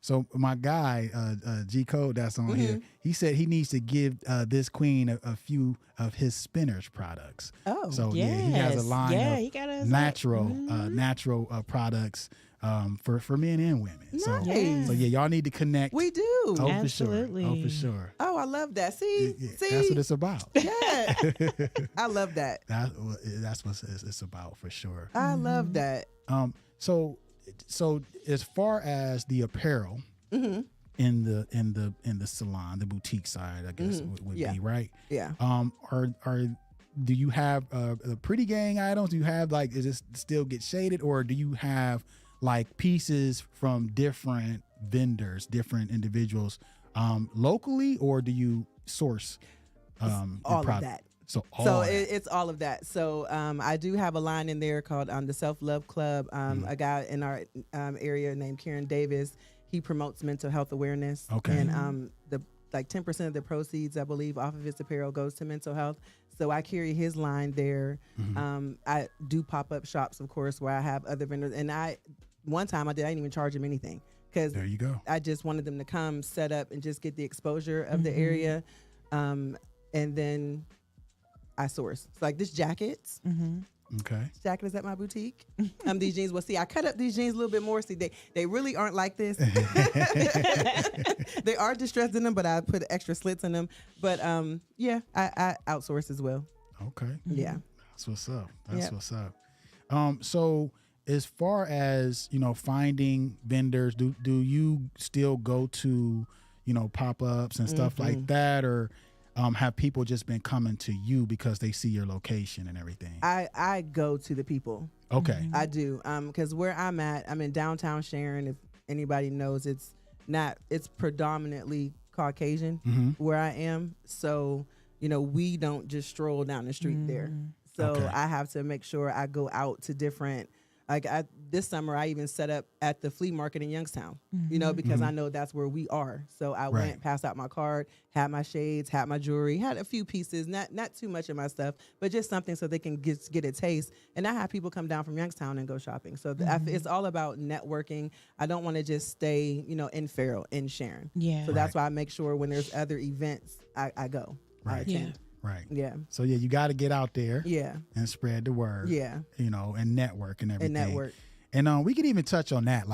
So my guy, G Code, that's on here, he said he needs to give this queen a few of his spinners products. Oh, so yeah, he has a line he got of natural products for men and women. Nice. So yeah, y'all need to connect. We do. Oh, Absolutely. for sure. Oh, I love that. See, That's what it's about. Yeah, I love that. That's what it's about for sure. I love that. So as far as the apparel in the salon, the boutique side, I guess would be right. Yeah. Do you have the Pretty Gang items? Do you have is it still get shaded, or do you have like pieces from different vendors, different individuals, locally, or do you source all of that? So it's all of that. So I do have a line in there called the Self Love Club. A guy in our area named Kieran Davis, he promotes mental health awareness. Okay. And the 10% of the proceeds, I believe, off of his apparel goes to mental health. So I carry his line there. I do pop-up shops, of course, where I have other vendors. And one time I didn't even charge him anything, because there you go. I just wanted them to come, set up, and just get the exposure of the area. And then I source. So like this jackets. Okay. This jacket is at my boutique. These jeans. Well, see, I cut up these jeans a little bit more. See, they really aren't like this. They are distressed in them, but I put extra slits in them. But yeah, I outsource as well. Okay. Yeah. That's what's up. What's up. So as far as, finding vendors, do you still go to, pop-ups and stuff like that, or have people just been coming to you because they see your location and everything? I go to the people. Okay. I do. Because where I'm at, I'm in downtown Sharon. If anybody knows, it's predominantly Caucasian where I am. So, we don't just stroll down the street there. So I have to make sure I go out to different, this summer I even set up at the flea market in Youngstown, because I know that's where we are. So I went, passed out my card, had my shades, had my jewelry, had a few pieces, not too much of my stuff, but just something so they can get a taste. And I have people come down from Youngstown and go shopping. So it's all about networking. I don't want to just stay, in Farrell, in Sharon. Yeah. So that's why I make sure when there's other events, I go. I attend. Right. Yeah. So yeah, you got to get out there. Yeah. And spread the word. Yeah. And network and everything. And network. And we could even touch on that.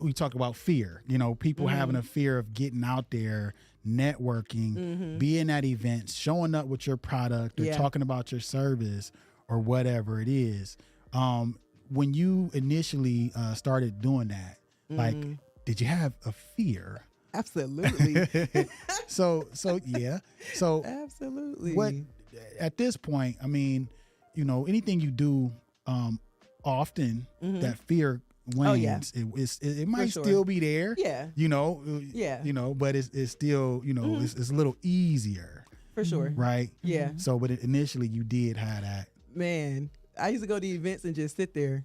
We talk about fear. People having a fear of getting out there, networking, being at events, showing up with your product, or talking about your service or whatever it is. When you initially started doing that, did you have a fear? Absolutely. So yeah. So absolutely. What at this point, anything you do often, that fear wanes. It might still be there. Yeah. But it's still, it's a little easier. For sure. Right? Yeah. So but initially you did have that. Man, I used to go to events and just sit there.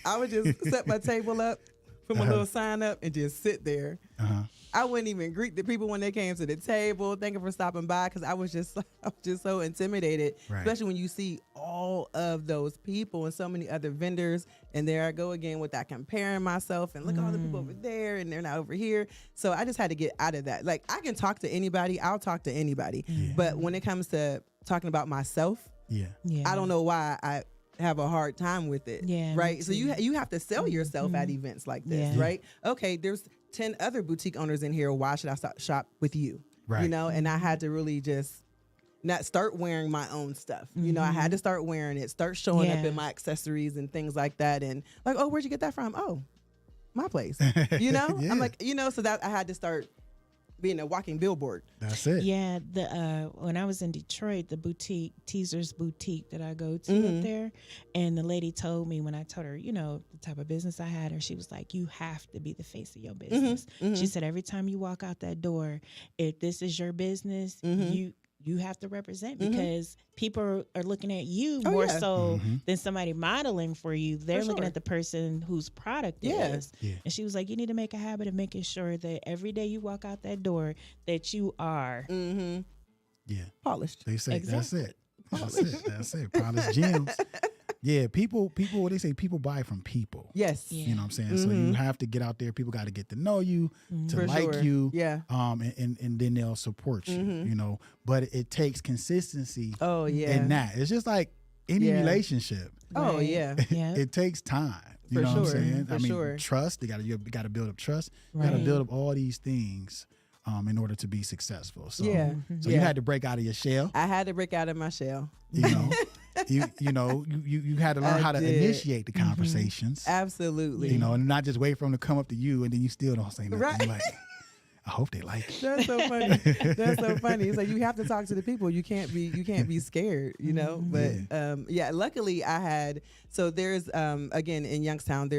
I would just set my table up, put my little sign up, and just sit there. I wouldn't even greet the people when they came to the table, thank them for stopping by, because I was just so intimidated, especially when you see all of those people and so many other vendors. And there I go again with that comparing myself, and look at all the people over there and they're not over here. So I just had to get out of that. Like, I can talk to anybody. I'll talk to anybody. But when it comes to talking about myself, I don't know why I have a hard time with it. Right. So you have to sell yourself at events like this, right? Okay, there's 10 other boutique owners in here. Why should I shop with you? Right. And I had to really just not start wearing my own stuff. I had to start wearing it, start showing up in my accessories and things like that. And like, oh, where'd you get that from? Oh, my place. I'm like, so that I had to start being a walking billboard. That's it. Yeah, when I was in Detroit, the boutique, Teaser's Boutique that I go to up there, and the lady told me, when I told her, the type of business I had, she was like, you have to be the face of your business. She said, every time you walk out that door, if this is your business, you have to represent, because people are looking at you more so than somebody modeling for you. They're looking at the person whose product it is. And she was like, you need to make a habit of making sure that every day you walk out that door that you are polished. They say exactly. That's it. Polished gems. Yeah, people, what they say, people buy from people. Yes. Yeah. You know what I'm saying? So you have to get out there. People got to get to know you, to For like sure. you. Yeah. And then they'll support you, you know. But it takes consistency Oh yeah. in that. It's just like any Yeah. relationship. Oh Right. yeah. Yeah. It takes time. You For know what I'm sure. saying? For I mean, sure. trust. You got to build up trust. You got to Right. build up all these things in order to be successful. So, Yeah. so Yeah. you had to break out of your shell. I had to break out of my shell. You know, you had to learn I how to did. initiate the conversations. Absolutely. You know, and not just wait for them to come up to you and then you still don't say nothing. Right. You're like, I hope they like it. That's so funny. That's so funny. It's like you have to talk to the people. You can't be scared, you know. But yeah, luckily I had. So there's again in Youngstown.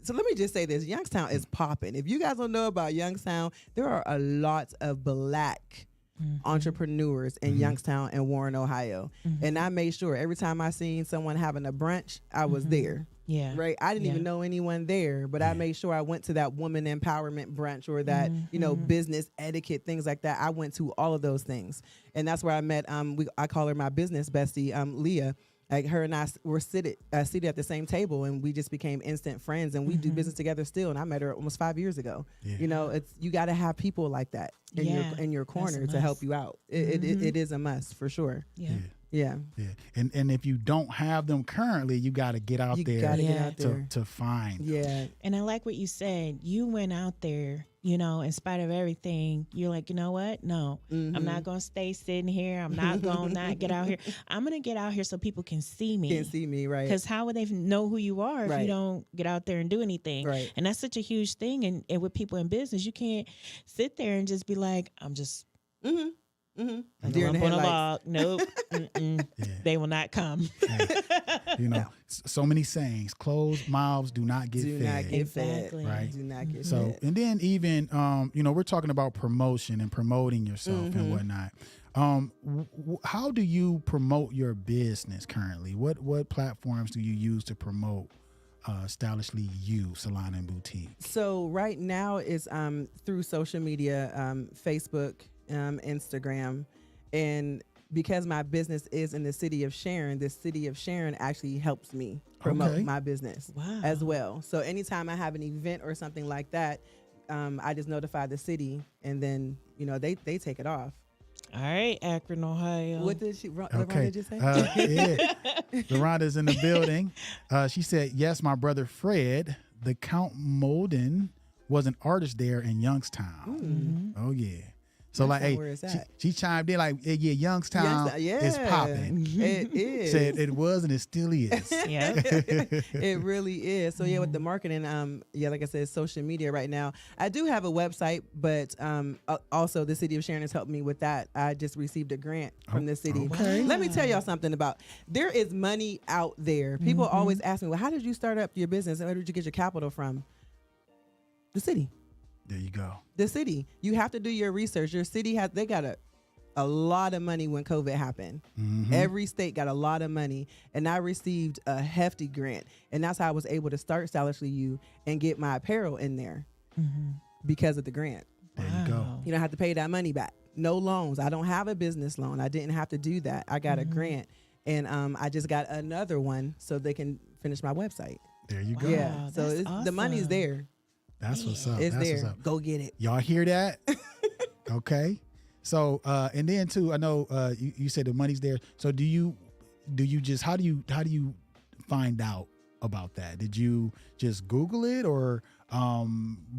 So let me just say this: Youngstown is popping. If you guys don't know about Youngstown, there are a lot of Black entrepreneurs in Youngstown and Warren, Ohio. And I made sure every time I seen someone having a brunch, I was there. Yeah. Right. I didn't Yeah. even know anyone there, but I made sure I went to that woman empowerment brunch or that, you know, business etiquette, things like that. I went to all of those things. And that's where I met, I call her my business bestie, Leah. Like her and I were seated at the same table, and we just became instant friends, and we do business together still. And I met her almost 5 years ago. Yeah. You know, you got to have people like that in your that's corner a to help must. you out. It is a must for sure. Yeah. Yeah. Yeah. And if you don't have them currently, you got to get out You there got to get Yeah. out there. to find. Yeah. And I like what you said. You went out there, you know, in spite of everything. You're like, you know what? No, I'm not going to stay sitting here. I'm not going to not get out here. I'm going to get out here so people can see me. Can't see me, right? Because how would they know who you are if Right. you don't get out there and do anything? Right. And that's such a huge thing. And with people in business, you can't sit there and just be like, I'm just a Deer in the lump on a headlights. log. Nope. Mm-mm. Yeah. They will not come. You know, so many sayings, closed mouths do not get Do fed. not get Exactly. fed. Right. Do not get So, fed. and then even, you know, we're talking about promotion and promoting yourself and whatnot. How do you promote your business currently? What platforms do you use to promote Stylishly You, Salon and Boutique? So right now is through social media, Facebook, Instagram, and because my business is in the city of Sharon, the city of Sharon actually helps me promote Okay. my business Wow. as well. So anytime I have an event or something like that, I just notify the city, and then you know they take it off. All right, Akron, Ohio. What did she? What Okay. did you say? Yeah. LaRhonda's in the building. She said, yes, my brother Fred, the Count Molden, was an artist there in Youngstown. Oh, yeah. So, That's like, not where it's at. she chimed in like, yeah, Youngstown is popping. It is. Said it was and it still is. Yeah. It really is. So yeah, with the marketing, yeah, like I said, social media right now. I do have a website, but also the city of Sharon has helped me with that. I just received a grant from the city. okay. Let me tell y'all something about. There is money out there. People always ask me, well, how did you start up your business and where did you get your capital from? The city. There you go. The city. You have to do your research. Your city they got a lot of money when COVID happened. Every state got a lot of money, and I received a hefty grant, and that's how I was able to start Stylishly You and get my apparel in there because of the grant. There you go. Wow. You don't have to pay that money back. No loans. I don't have a business loan. I didn't have to do that. I got a grant, and I just got another one so they can finish my website. There you go. Yeah. So that's the money's awesome. there. That's what's up. It's That's there. what's up. Go get it. Y'all hear that? Okay. So, and then too, I know you said the money's there. So do you just, how do you find out about that? Did you just Google it, or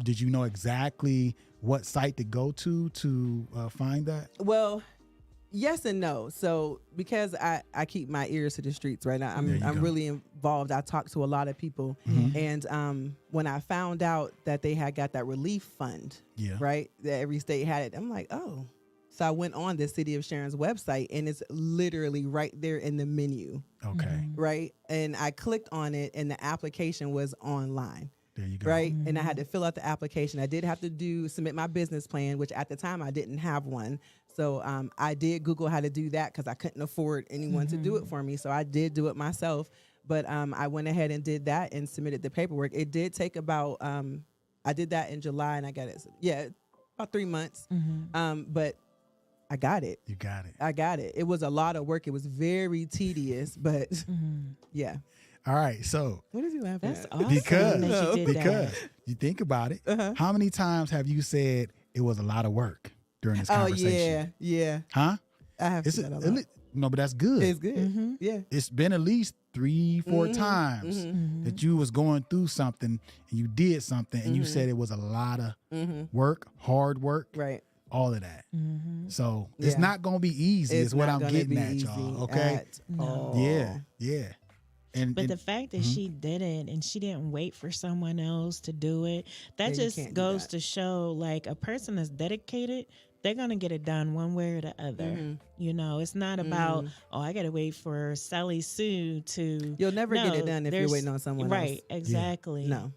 did you know exactly what site to go to find that? Well, yes and no. So because I keep my ears to the streets right now, There you I'm go. really involved. I talk to a lot of people, and when I found out that they had got that relief fund, Yeah. right, that every state had it, I'm like, oh. So I went on the City of Sharon's website, and it's literally right there in the menu, Okay. right? And I clicked on it, and the application was online. There you go. Right. And I had to fill out the application. I did have to submit my business plan, which at the time I didn't have one. So I did Google how to do that because I couldn't afford anyone to do it for me. So I did do it myself. But I went ahead and did that and submitted the paperwork. It did take about, I did that in July and I got it. Yeah, about 3 months. But I got it. You got it. I got it. It was a lot of work. It was very tedious, but yeah. All right, so What is he laughing That's at? awesome because that you did because that. you think about it, Uh-huh. how many times have you said it was a lot of work during this Oh conversation? yeah. Huh? I have It's said that a lot. no, but that's good. It's good. Mm-hmm. Yeah. It's been at least 3-4 times that you was going through something and you did something and you said it was a lot of work, hard work, Right. all of that. Mm-hmm. So it's Yeah. not gonna be easy. It's Is what not I'm gonna getting be at, easy y'all. Okay. at No. all. Yeah. And But the fact that she did it and she didn't wait for someone else to do it, that Yeah, you just can't do goes that. to show like a person that's dedicated, they're going to get it done one way or the other. You know, it's not about, oh, I got to wait for Sally Sue to. You'll never get No, it done if you're there's- waiting on someone Right, else. exactly. No.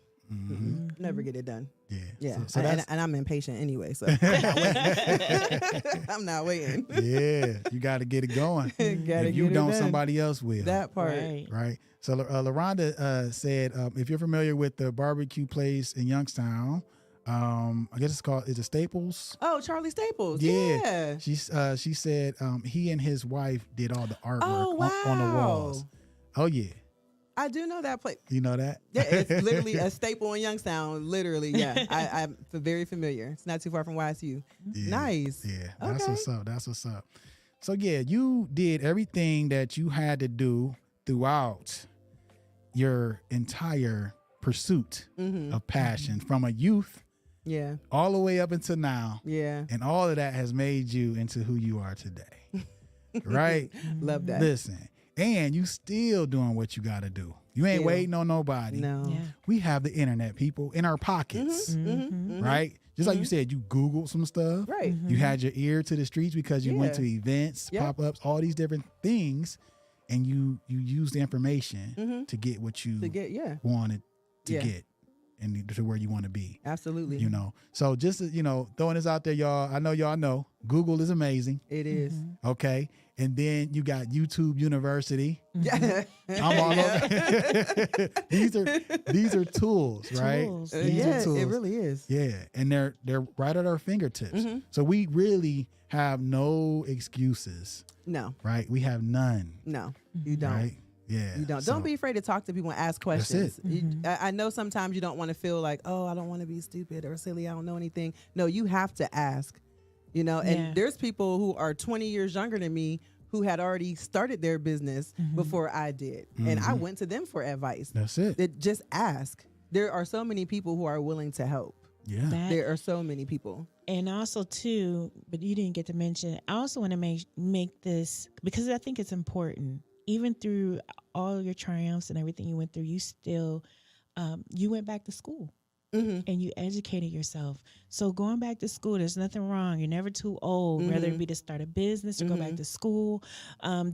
Never get it done. yeah. Yeah. So that's and I'm impatient anyway, so I'm not waiting. I'm not waiting. yeah. You got to get it going. Gotta If you get it don't, done. somebody else will. That part. Right. Right. So LaRonda said, if you're familiar with the barbecue place in Youngstown, I guess it's called, is it Staples? Oh, Charlie Staples. Yeah. Yeah. She said he and his wife did all the artwork Oh, on the wow. walls. Oh yeah. I do know that place. You know that? Yeah, it's literally a staple in Youngstown. Literally, yeah. I'm very familiar. It's not too far from YSU. Yeah. Nice. Yeah. That's Okay. what's up. That's what's up. So yeah, you did everything that you had to do throughout your entire pursuit of passion from a youth Yeah. all the way up until now. Yeah. And all of that has made you into who you are today. Right? Love that. Listen, and you still doing what you got to do. You ain't Still. waiting on nobody. No. Yeah. We have the internet, people, in our pockets, right? Just like you said, you Googled some stuff. Right. You had your ear to the streets because you went Yeah. to events, Yep. pop-ups, all these different things, and you used the information to get what you To get, yeah. wanted to Yeah. get and to where you want to be. Absolutely. You know, so just throwing this out there, y'all. I know y'all know Google is amazing. It is. Okay, and then you got YouTube University. Yeah. I'm all over. These are tools, right? Tools. These Yeah, are tools. it really is. Yeah, and they're right at our fingertips. So we really have no excuses, No. right? We have none, No. You don't. right? Yeah, You don't. so- Don't be afraid to talk to people and ask That's questions. it. I know sometimes you don't want to feel like, oh, I don't want to be stupid or silly. I don't know anything. No, you have to ask. You know, and Yeah. there's people who are 20 years younger than me who had already started their business before I did. And I went to them for advice. That's it. Just ask. There are so many people who are willing to help. Yeah, That- There are so many people. And also too, but you didn't get to mention, I also want to make this, because I think it's important, even through all your triumphs and everything you went through, you still, you went back to school. And you educated yourself. So going back to school, there's nothing wrong. You're never too old, whether it be to start a business or go back to school.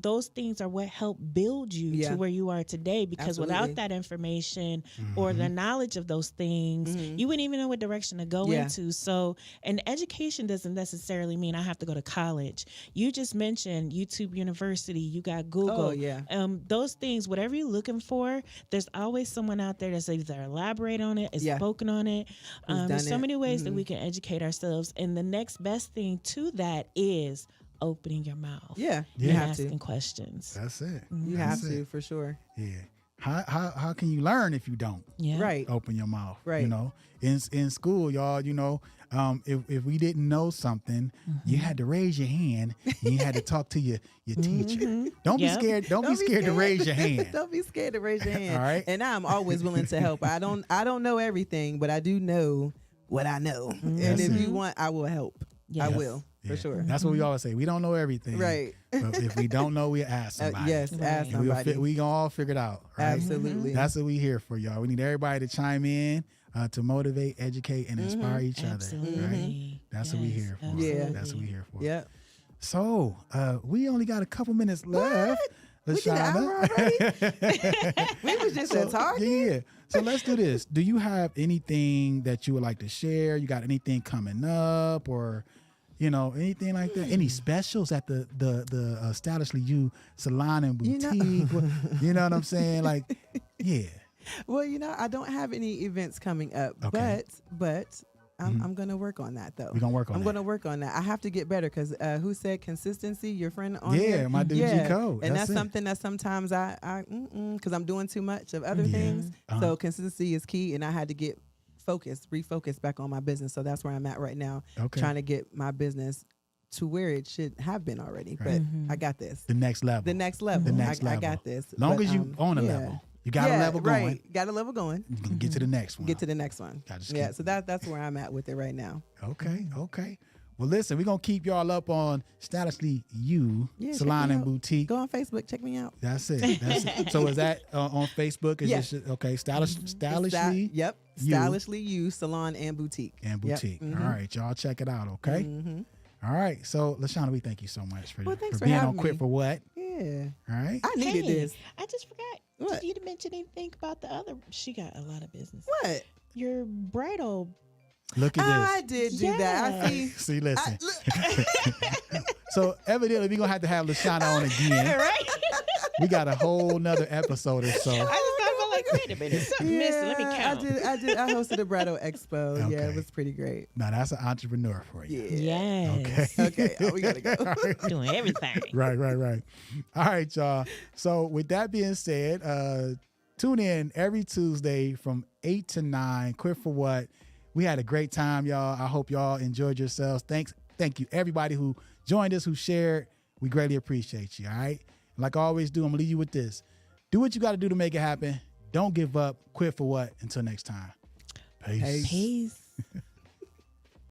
Those things are what help build you Yeah. to where you are today. Because Absolutely. without that information or the knowledge of those things, you wouldn't even know what direction to go Yeah. into. So, and education doesn't necessarily mean I have to go to college. You just mentioned YouTube University. You got Google. Oh, yeah. Those things, whatever you're looking for, there's always someone out there that's either elaborate on it, is Yeah. spoken on it. Who's There's done so it. many ways that we can educate ourselves. And the next best thing to that is opening your mouth. Yeah. You And have asking to. questions. that's it. You That's have to, it. for sure. Yeah. How can you learn if you don't Yeah. Right. open your mouth? You Right. know, in school, y'all. You know, if we didn't know something, you had to raise your hand and you had to talk to your teacher. Don't be Yep. scared. Don't be scared to raise your hand. Don't be scared to raise your hand. All right. And I'm always willing to help. I don't know everything, but I do know what I know. And That's if it. you want, I will help. I Yes. will, for Yeah. sure. That's what we always say. We don't know everything, Right. But if we don't know, we ask somebody. Yes, Right. ask And somebody. we gonna all figure it out. Right? Absolutely. That's what we here for, y'all. We need everybody to chime in to motivate, educate, and inspire each other. Right? Absolutely. That's what we Yes, here for. Yeah. That's what we here for. Yep. So we only got a couple minutes left. We did an hour LaShana. We was just at Target. Yeah. So let's do this. Do you have anything that you would like to share? You got anything coming up, or anything like that? Any specials at the Stylishly You Salon and You know- Boutique? You know what I'm saying? Like, yeah. Well, I don't have any events coming up, Okay. but I'm gonna work on that though. We're gonna work on I'm that. gonna work on that. I have to get better because who said consistency? Your friend on Yeah, here? my dude G Code. And that's it. something that sometimes because I'm doing too much of other things. So consistency is key, and I had to get refocused back on my business. So that's where I'm at right now, trying to get my business to where it should have been already. But I got this. The next level. The next level. I got this. Long as you on a level. You got a level going. Right. Got a level going. You can get to the next one. Get to the next one. Yeah. So that's where I'm at with it right now. Okay. Well, listen, we're going to keep y'all up on Stylishly You, Salon and Boutique. Go on Facebook. Check me out. That's it. So is that on Facebook? Okay. Stylishly. Yep. Stylishly You, Salon and Boutique. And Boutique. Yep. All right. Y'all check it out. Okay. All right. So, LaShana, we thank you so much for being on Quit for What. Yeah. All right. I needed this. I just forgot. What? Did you mention anything about the other? She got a lot of business. What? Your bridal. Look at this. I did do that. I see. See, listen. So, evidently, we're going to have LaShana on again. Right? We got a whole nother episode or so. I just thought, like, wait a minute. Something missing. Let me count. I hosted a bridal expo. Okay. Yeah, it was pretty great. Now, that's an entrepreneur for you. Yeah. Yes. Okay. Oh, we got to go. Right. Doing everything. Right. All right, y'all. So with that being said, tune in every Tuesday from 8 to 9. Quit for What. We had a great time, y'all. I hope y'all enjoyed yourselves. Thank you, everybody who joined us, who shared. We greatly appreciate you, all right? Like I always do, I'm going to leave you with this. Do what you got to do to make it happen. Don't give up. Quit for What. Until next time. Peace. Peace.